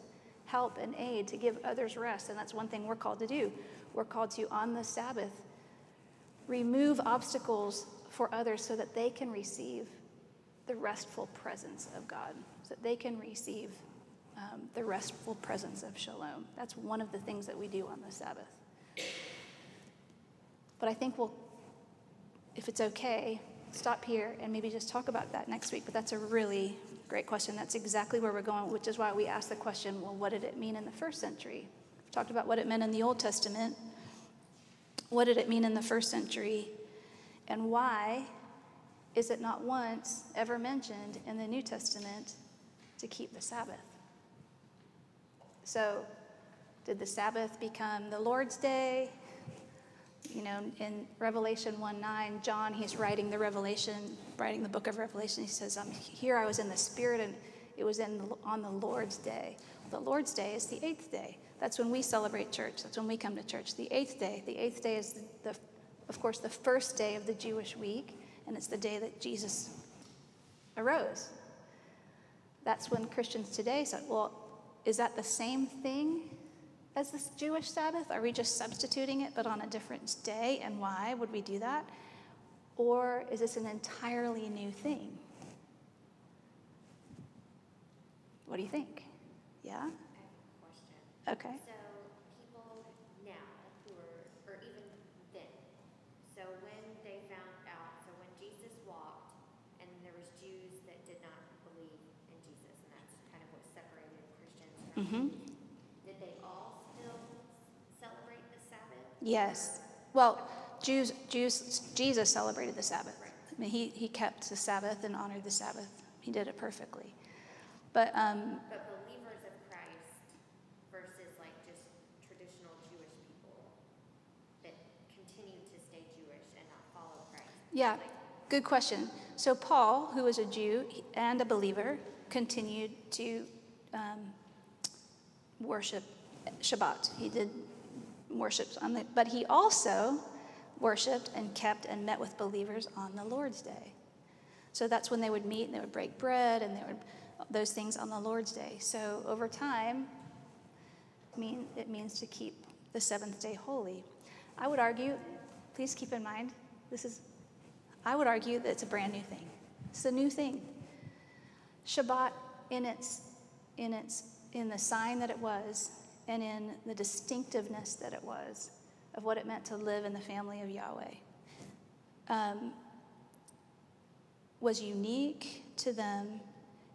help and aid, to give others rest, and that's one thing we're called to do. We're called to, on the Sabbath, remove obstacles for others so that they can receive the restful presence of God, so that they can receive the restful presence of shalom. That's one of the things that we do on the Sabbath. But I think we'll, if it's okay, stop here and maybe just talk about that next week. But that's a really great question. That's exactly where we're going, which is why we asked the question, well, what did it mean in the first century? We talked about what it meant in the Old Testament. What did it mean in the first century? And why is it not once ever mentioned in the New Testament to keep the Sabbath? So, did the Sabbath become the Lord's Day? You know, in Revelation 1:9, John, he's writing the book of Revelation. He says, here I was in the Spirit, and it was on the Lord's Day. The Lord's Day is the 8th day. That's when we celebrate church. That's when we come to church. The 8th day. The 8th day is, of course, the first day of the Jewish week, and it's the day that Jesus arose. That's when Christians today say, well, is that the same thing as the Jewish Sabbath? Are we just substituting it but on a different day? And why would we do that? Or is this an entirely new thing? What do you think? Yeah? I have a question. Okay. So people now who are, or even then, so when they found out, so when Jesus walked, and there was Jews that did not believe in Jesus, and that's kind of what separated Christians from Mm-hmm. Did they all still celebrate the Sabbath? Yes. Well, Jesus celebrated the Sabbath. I mean, he kept the Sabbath and honored the Sabbath. He did it perfectly. But But believers of Christ versus like just traditional Jewish people that continue to stay Jewish and not follow Christ. yeah, Like, good question. So Paul, who was a Jew and a believer, continued to worship Shabbat. He did worships but he also worshipped and kept and met with believers on the Lord's Day. So that's when they would meet and they would break bread and those things on the Lord's Day. So over time, it means to keep the seventh day holy. I would argue, please keep in mind, I would argue that it's a brand new thing. It's a new thing. Shabbat in the sign that it was and in the distinctiveness that it was of what it meant to live in the family of Yahweh was unique to them,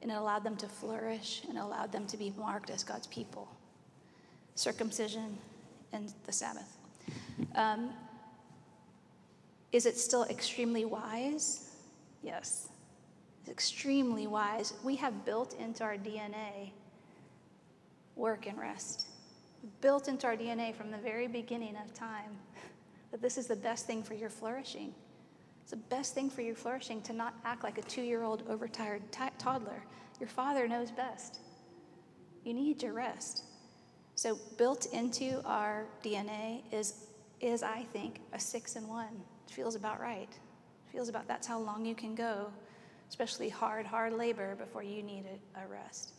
and it allowed them to flourish and allowed them to be marked as God's people. Circumcision and the Sabbath. Is it still extremely wise? Yes. It's extremely wise. We have built into our DNA work and rest. Built into our DNA from the very beginning of time that this is the best thing for your flourishing. It's the best thing for your flourishing to not act like a 2-year-old overtired toddler. Your Father knows best. You need your rest. So built into our DNA is I think, a 6 and 1. It feels about right. It feels about that's how long you can go, especially hard labor before you need a rest.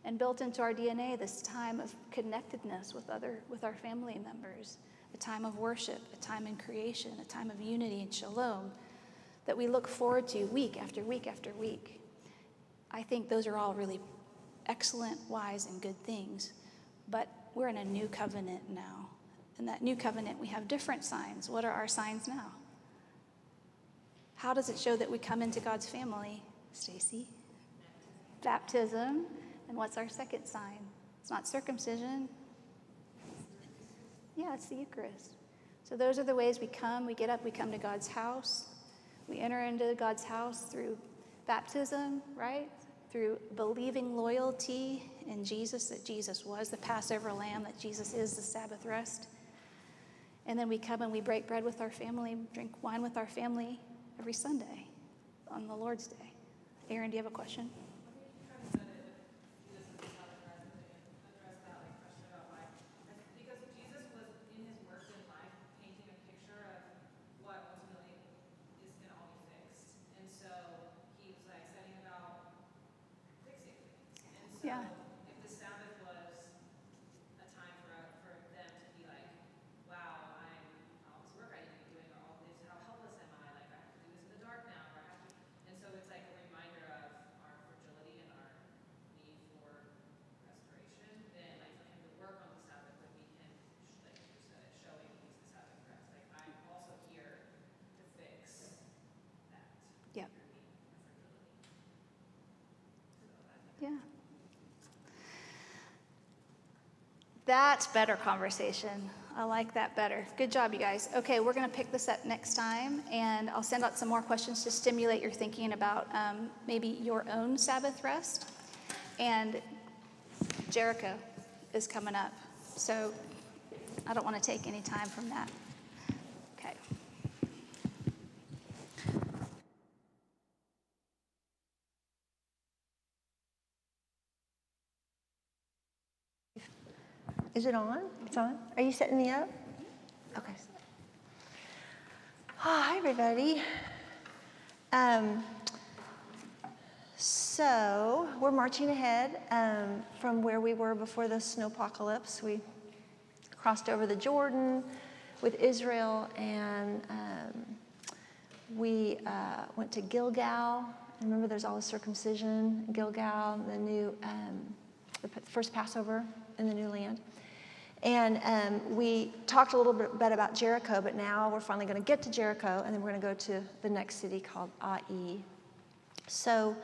And built into our DNA, this time of connectedness with our family members, a time of worship, a time in creation, a time of unity and shalom that we look forward to week after week after week. I think those are all really excellent, wise, and good things. But we're in a new covenant now. In that new covenant, we have different signs. What are our signs now? How does it show that we come into God's family, Stacy? Baptism. And what's our second sign? It's not circumcision. Yeah, it's the Eucharist. So those are the ways we come. We get up, we come to God's house. We enter into God's house through baptism, right? Through believing loyalty in Jesus, that Jesus was the Passover lamb, that Jesus is the Sabbath Rest. And then we come and we break bread with our family, drink wine with our family every Sunday on the Lord's Day. Aaron, do you have a question? Yeah. If the Sabbath was a time for them to be like, wow, I'm all this work I need to be doing, or all this, how helpless am I? Like, I have to do this in the dark now, or I have to. And so it's like a reminder of our fragility and our need for restoration. Then, like, for him to work on the Sabbath would be him, like you said, showing he's the Sabbath rest. Like, I'm also here to fix that. Yeah. Your need and fragility. So I think Yeah. That's better conversation. I like that better. Good job, you guys. Okay, we're going to pick this up next time, and I'll send out some more questions to stimulate your thinking about maybe your own Sabbath rest. And Jericho is coming up, so I don't want to take any time from that. Okay. Is it on? It's on? Are you setting me up? Okay. Oh, hi, everybody. So we're marching ahead from where we were before the snowpocalypse. We crossed over the Jordan with Israel, and we went to Gilgal. Remember, there's all the circumcision, Gilgal, the first Passover in the new land. And we talked a little bit about Jericho, but now we're finally going to get to Jericho, and then we're going to go to the next city called Ai. So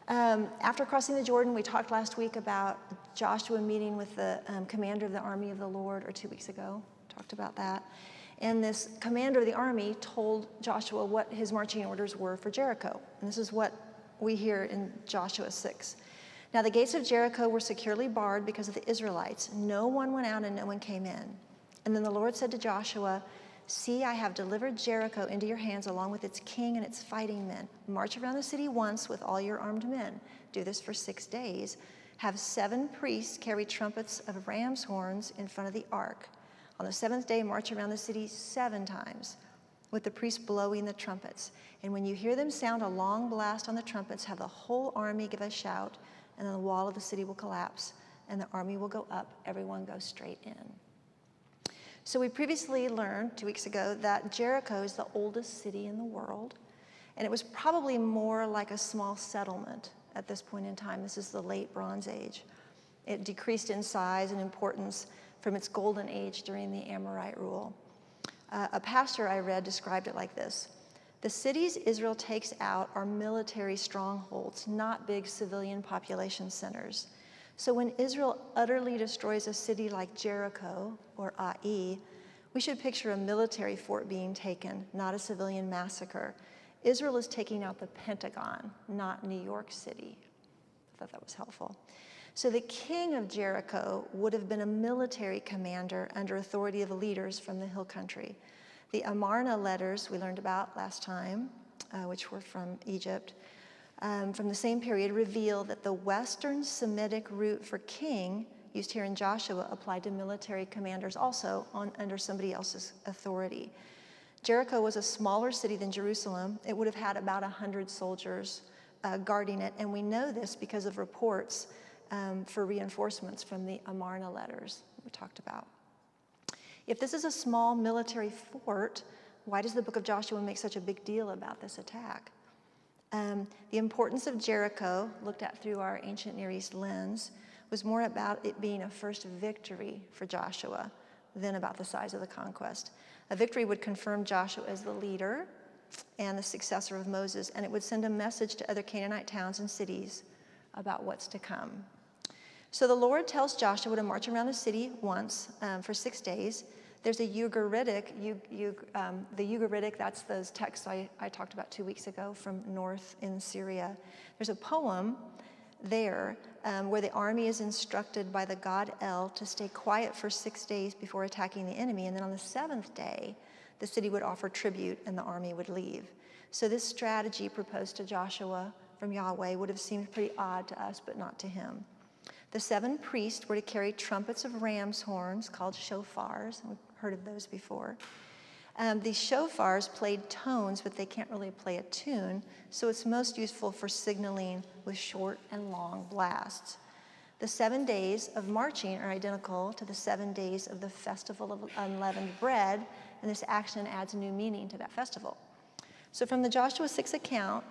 after crossing the Jordan, we talked last week about Joshua meeting with the commander of the army of the Lord, or 2 weeks ago. Talked about that. And this commander of the army told Joshua what his marching orders were for Jericho. And this is what we hear in Joshua 6. Now the gates of Jericho were securely barred because of the Israelites. No one went out and no one came in. And then the Lord said to Joshua, "See, I have delivered Jericho into your hands along with its king and its fighting men. March around the city once with all your armed men. Do this for 6 days. Have 7 priests carry trumpets of ram's horns in front of the ark. On the 7th day, march around the city 7 times. with the priests blowing the trumpets. And when you hear them sound a long blast on the trumpets, have the whole army give a shout, and then the wall of the city will collapse, and the army will go up. Everyone goes straight in. So we previously learned 2 weeks ago that Jericho is the oldest city in the world, and it was probably more like a small settlement at this point in time. This is the late Bronze Age. It decreased in size and importance from its golden age during the Amorite rule. A pastor I read described it like this: the cities Israel takes out are military strongholds, not big civilian population centers. So when Israel utterly destroys a city like Jericho or Ai, we should picture a military fort being taken, not a civilian massacre. Israel is taking out the Pentagon, not New York City. I thought that was helpful. So the king of Jericho would have been a military commander under authority of leaders from the hill country. The Amarna letters we learned about last time, which were from Egypt, from the same period, reveal that the Western Semitic root for king, used here in Joshua, applied to military commanders also under somebody else's authority. Jericho was a smaller city than Jerusalem. It would have had about 100 soldiers guarding it, and we know this because of reports for reinforcements from the Amarna letters we talked about. If this is a small military fort, why does the book of Joshua make such a big deal about this attack? The importance of Jericho, looked at through our ancient Near East lens, was more about it being a first victory for Joshua than about the size of the conquest. A victory would confirm Joshua as the leader and the successor of Moses, and it would send a message to other Canaanite towns and cities about what's to come. So the Lord tells Joshua to march around the city once for 6 days. There's a Ugaritic, the Ugaritic, that's those texts I talked about 2 weeks ago from north in Syria. There's a poem there where the army is instructed by the god El to stay quiet for 6 days before attacking the enemy, and then on the 7th day, the city would offer tribute and the army would leave. So this strategy proposed to Joshua from Yahweh would have seemed pretty odd to us, but not to him. The 7 priests were to carry trumpets of ram's horns called shofars. We've heard of those before. These shofars played tones, but they can't really play a tune, so it's most useful for signaling with short and long blasts. The 7 days of marching are identical to the 7 days of the Festival of Unleavened Bread, and this action adds new meaning to that festival. So from the Joshua 6 account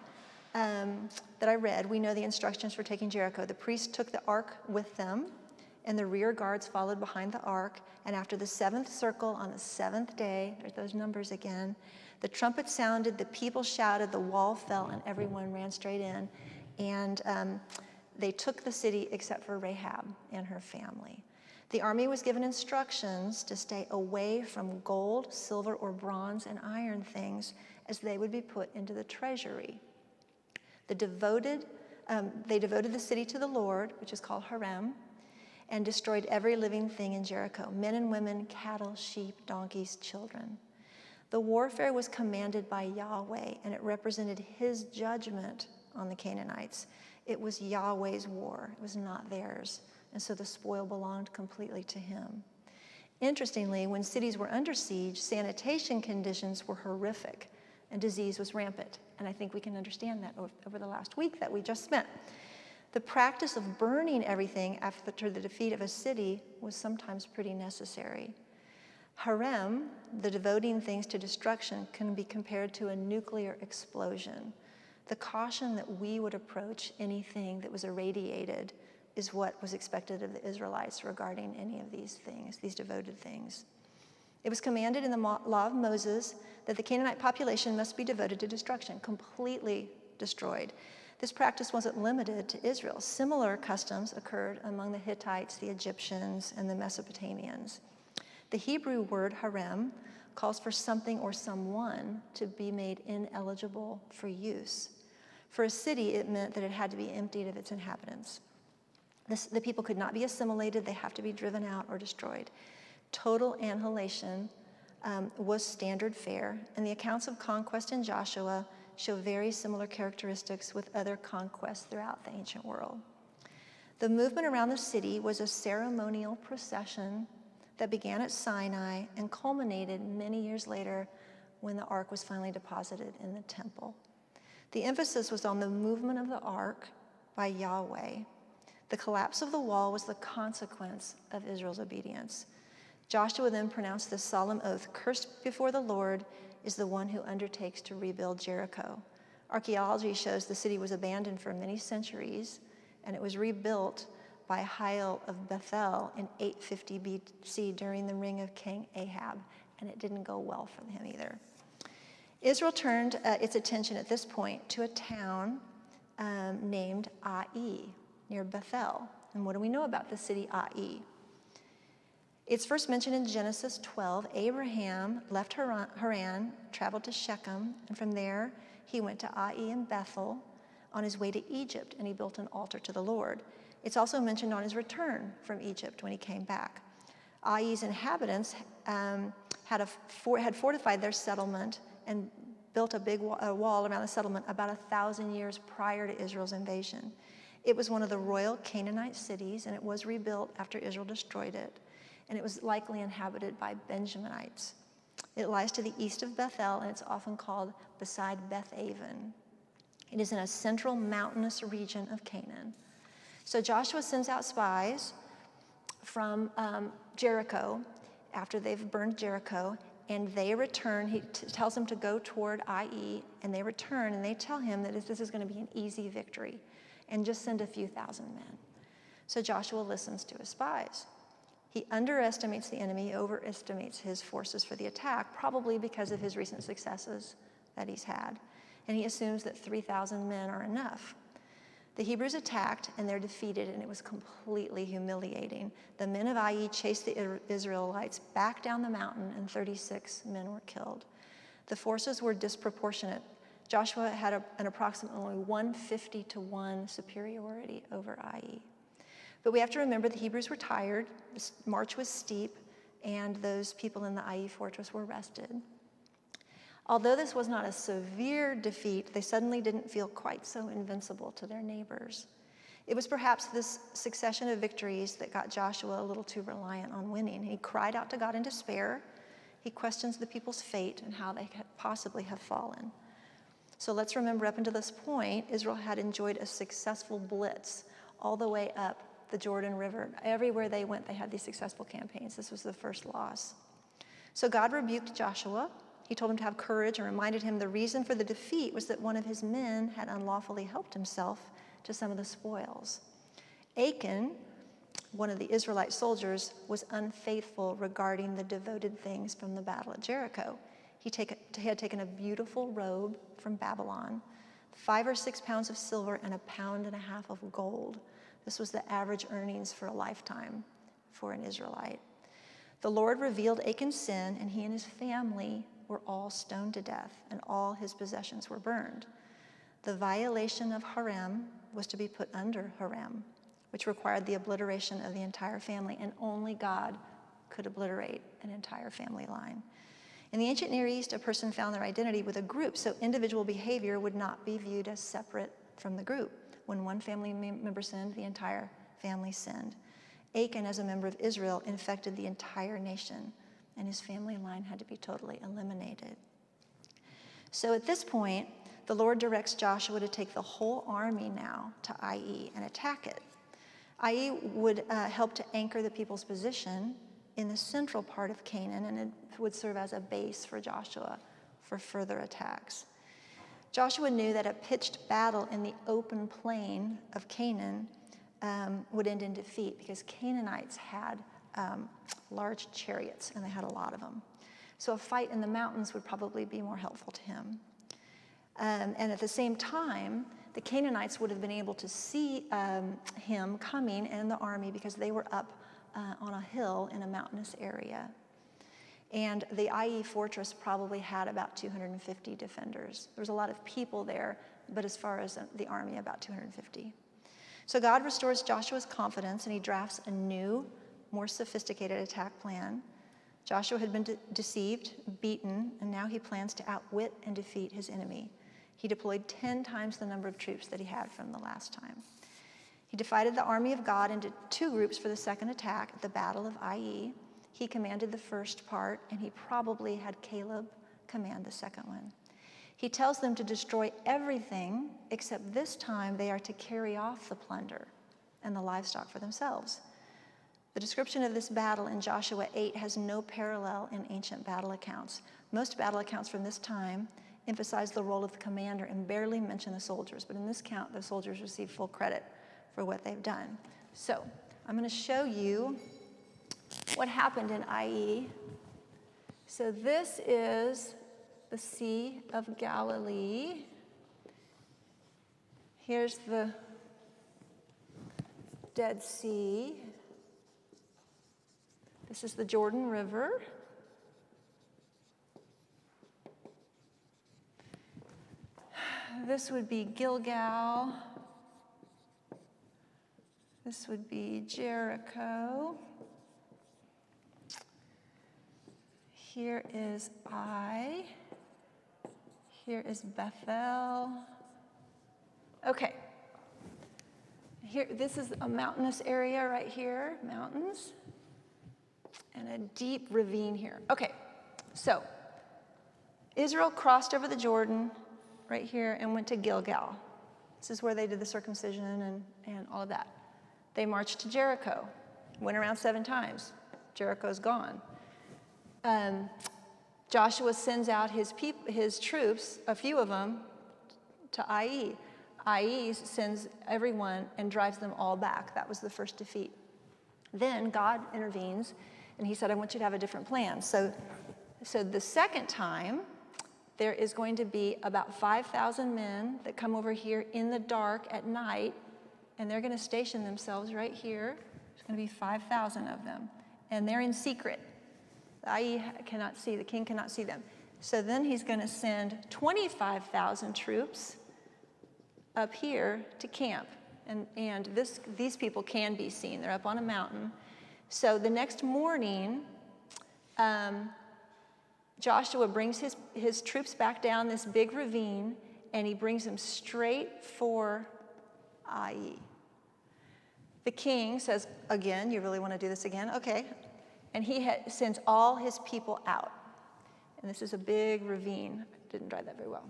that I read, we know the instructions for taking Jericho. The priests took the ark with them, and the rear guards followed behind the ark. And after the 7th circle on the 7th day, there's those numbers again, the trumpet sounded, the people shouted, the wall fell, and everyone ran straight in. And they took the city except for Rahab and her family. The army was given instructions to stay away from gold, silver, or bronze and iron things, as they would be put into the treasury. They devoted the city to the Lord, which is called Harem, and destroyed every living thing in Jericho, men and women, cattle, sheep, donkeys, children. The warfare was commanded by Yahweh, and it represented his judgment on the Canaanites. It was Yahweh's war. It was not theirs. And so the spoil belonged completely to him. Interestingly, when cities were under siege, sanitation conditions were horrific, and disease was rampant. And I think we can understand that over the last week that we just spent. The practice of burning everything after the defeat of a city was sometimes pretty necessary. Harem, the devoting things to destruction, can be compared to a nuclear explosion. The caution that we would approach anything that was irradiated is what was expected of the Israelites regarding any of these things, these devoted things. It was commanded in the law of Moses that the Canaanite population must be devoted to destruction, completely destroyed. This practice wasn't limited to Israel. Similar customs occurred among the Hittites, the Egyptians, and the Mesopotamians. The Hebrew word harem calls for something or someone to be made ineligible for use. For a city, it meant that it had to be emptied of its inhabitants. The people could not be assimilated. They have to be driven out or destroyed. Total annihilation was standard fare, and the accounts of conquest in Joshua show very similar characteristics with other conquests throughout the ancient world. The movement around the city was a ceremonial procession that began at Sinai and culminated many years later when the ark was finally deposited in the temple. The emphasis was on the movement of the ark by Yahweh. The collapse of the wall was the consequence of Israel's obedience. Joshua then pronounced this solemn oath, "Cursed before the Lord is the one who undertakes to rebuild Jericho." Archaeology shows the city was abandoned for many centuries, and it was rebuilt by Hiel of Bethel in 850 BC during the reign of King Ahab, and it didn't go well for him either. Israel turned its attention at this point to a town named Ai near Bethel. And what do we know about the city Ai? It's first mentioned in Genesis 12. Abraham left Haran, traveled to Shechem, and from there he went to Ai and Bethel on his way to Egypt, and he built an altar to the Lord. It's also mentioned on his return from Egypt when he came back. Ai's inhabitants had fortified their settlement and built a big wall around the settlement about 1,000 years prior to Israel's invasion. It was one of the royal Canaanite cities, and it was rebuilt after Israel destroyed it. And it was likely inhabited by Benjaminites. It lies to the east of Bethel, and it's often called beside Beth-aven. It is in a central mountainous region of Canaan. So Joshua sends out spies from Jericho after they've burned Jericho, and they return. He tells them to go toward Ai, and they return, and they tell him that this is going to be an easy victory, and just send a few thousand men. So Joshua listens to his spies. He underestimates the enemy, he overestimates his forces for the attack, probably because of his recent successes that he's had. And he assumes that 3,000 men are enough. The Hebrews attacked, and they're defeated, and it was completely humiliating. The men of Ai chased the Israelites back down the mountain, and 36 men were killed. The forces were disproportionate. Joshua had an approximately 150-1 superiority over Ai. But we have to remember the Hebrews were tired, the march was steep, and those people in the Ai fortress were rested. Although this was not a severe defeat, they suddenly didn't feel quite so invincible to their neighbors. It was perhaps this succession of victories that got Joshua a little too reliant on winning. He cried out to God in despair. He questions the people's fate and how they could possibly have fallen. So let's remember, up until this point, Israel had enjoyed a successful blitz all the way up the Jordan River. Everywhere they went, they had these successful campaigns. This was the first loss. So God rebuked Joshua. He told him to have courage and reminded him the reason for the defeat was that one of his men had unlawfully helped himself to some of the spoils. Achan, one of the Israelite soldiers, was unfaithful regarding the devoted things from the battle at Jericho. He had taken a beautiful robe from Babylon, 5 or 6 pounds of silver, and 1.5 pounds of gold. This was the average earnings for a lifetime for an Israelite. The Lord revealed Achan's sin, and he and his family were all stoned to death, and all his possessions were burned. The violation of Harem was to be put under Harem, which required the obliteration of the entire family, and only God could obliterate an entire family line. In the ancient Near East, a person found their identity with a group, so individual behavior would not be viewed as separate from the group. When one family member sinned, the entire family sinned. Achan, as a member of Israel, infected the entire nation, and his family line had to be totally eliminated. So at this point, the Lord directs Joshua to take the whole army now to Ai and attack it. Ai would help to anchor the people's position in the central part of Canaan, and it would serve as a base for Joshua for further attacks. Joshua knew that a pitched battle in the open plain of Canaan would end in defeat, because Canaanites had large chariots, and they had a lot of them. So a fight in the mountains would probably be more helpful to him. And at the same time, the Canaanites would have been able to see him coming and the army, because they were up on a hill in a mountainous area. And the Ai fortress probably had about 250 defenders. There was a lot of people there, but as far as the army, about 250. So God restores Joshua's confidence, and he drafts a new, more sophisticated attack plan. Joshua had been deceived, beaten, and now he plans to outwit and defeat his enemy. He deployed 10 times the number of troops that he had from the last time. He divided the army of God into 2 groups for the second attack at the Battle of Ai. He commanded the first part, and he probably had Caleb command, the second one. He tells them to destroy everything, except this time they are to carry off the plunder and the livestock for themselves. The description of this battle in Joshua 8 has no parallel in ancient battle accounts. Most battle accounts from this time emphasize the role of the commander and barely mention the soldiers. But in this count, the soldiers receive full credit for what they've done. So I'm going to show you what happened in IE. So this is the Sea of Galilee. Here's the Dead Sea. This is the Jordan River. This would be Gilgal. This would be Jericho. Here is Ai. Here is Bethel. Okay. Here, this is a mountainous area right here, mountains, and a deep ravine here. Okay, so Israel crossed over the Jordan right here and went to Gilgal. This is where they did the circumcision and all of that. They marched to Jericho, went around 7 times. Jericho's gone. Joshua sends out his troops, a few of them, to Ai. Ai sends everyone and drives them all back. That was the first defeat. Then God intervenes, and he said, I want you to have a different plan. So the second time, there is going to be about 5,000 men that come over here in the dark at night, and they're going to station themselves right here. There's going to be 5,000 of them, and they're in secret. The Ai cannot see, the king cannot see them. So then he's going to send 25,000 troops up here to camp. And these people can be seen. They're up on a mountain. So the next morning, Joshua brings his troops back down this big ravine, and he brings them straight for Ai. The king says, again, you really want to do this again? Okay. And he sends all his people out. And this is a big ravine. Didn't drive that very well.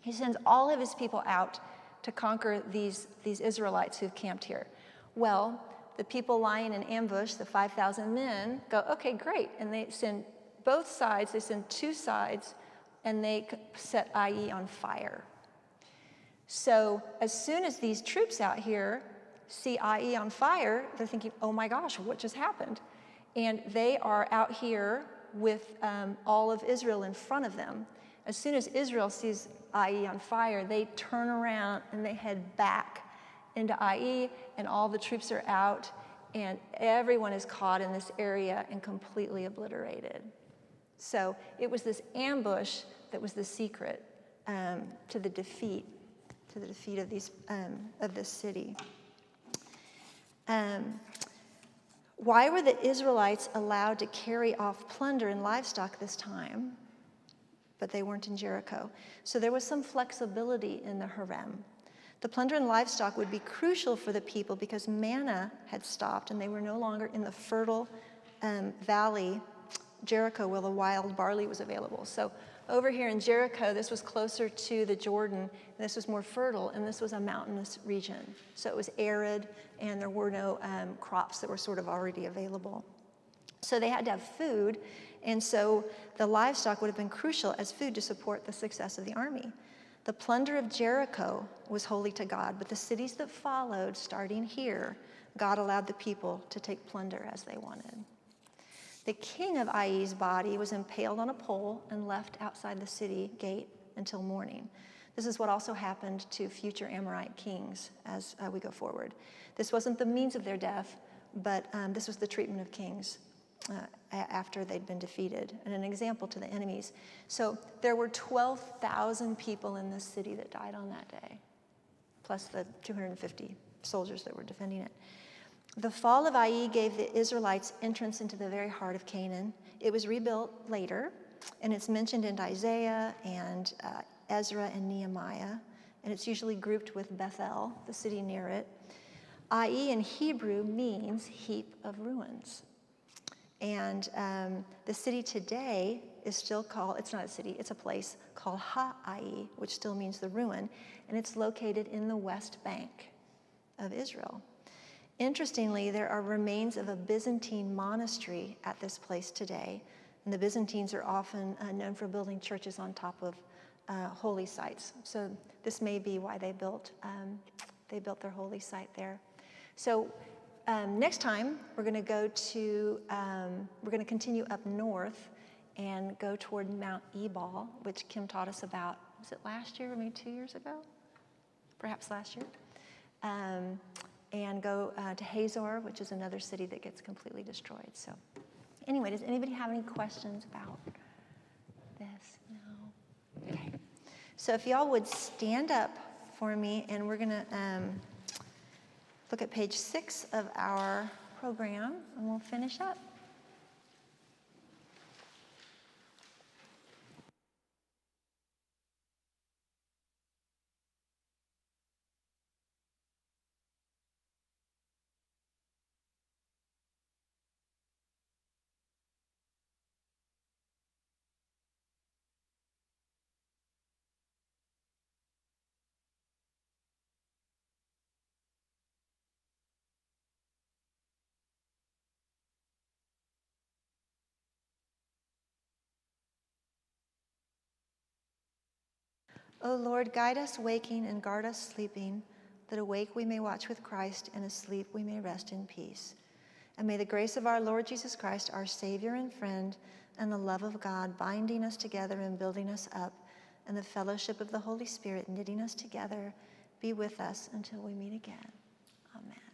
He sends all of his people out to conquer these Israelites who've camped here. Well, the people lying in ambush, the 5,000 men, go, okay, great. And they send both sides, they send 2 sides, and they set Ai on fire. So as soon as these troops out here see Ai on fire, they're thinking, oh my gosh, what just happened? And they are out here with all of Israel in front of them. As soon as Israel sees Ai on fire, they turn around and they head back into Ai, and all the troops are out, and everyone is caught in this area and completely obliterated. So it was this ambush that was the secret to the defeat of this city. Why were the Israelites allowed to carry off plunder and livestock this time, but they weren't in Jericho? So there was some flexibility in the harem. The plunder and livestock would be crucial for the people because manna had stopped and they were no longer in the fertile valley, Jericho, where the wild barley was available. So over here in Jericho, this was closer to the Jordan, and this was more fertile, and this was a mountainous region. So it was arid, and there were no crops that were sort of already available. So they had to have food, and so the livestock would have been crucial as food to support the success of the army. The plunder of Jericho was holy to God, but the cities that followed, starting here, God allowed the people to take plunder as they wanted. The king of Ai's body was impaled on a pole and left outside the city gate until morning. This is what also happened to future Amorite kings as we go forward. This wasn't the means of their death, but this was the treatment of kings after they'd been defeated, and an example to the enemies. So there were 12,000 people in this city that died on that day, plus the 250 soldiers that were defending it. The fall of Ai gave the Israelites entrance into the very heart of Canaan. It was rebuilt later, and it's mentioned in Isaiah and Ezra and Nehemiah, and it's usually grouped with Bethel, the city near it. Ai in Hebrew means heap of ruins. And the city today is still called, it's not a city, it's a place called Ha'ai, which still means the ruin, and it's located in the West Bank of Israel. Interestingly, there are remains of a Byzantine monastery at this place today, and the Byzantines are often known for building churches on top of holy sites. So this may be why they built their holy site there. So next time we're going to continue up north and go toward Mount Ebal, which Kim taught us about. Was it last year or maybe 2 years ago? Perhaps last year. And go to Hazor, which is another city that gets completely destroyed. So anyway, does anybody have any questions about this? No? Okay. So if y'all would stand up for me, and we're going to look at page 6 of our program, and we'll finish up. O Lord, guide us waking and guard us sleeping, that awake we may watch with Christ, and asleep we may rest in peace. And may the grace of our Lord Jesus Christ, our Savior and friend, and the love of God binding us together and building us up, and the fellowship of the Holy Spirit knitting us together, be with us until we meet again. Amen.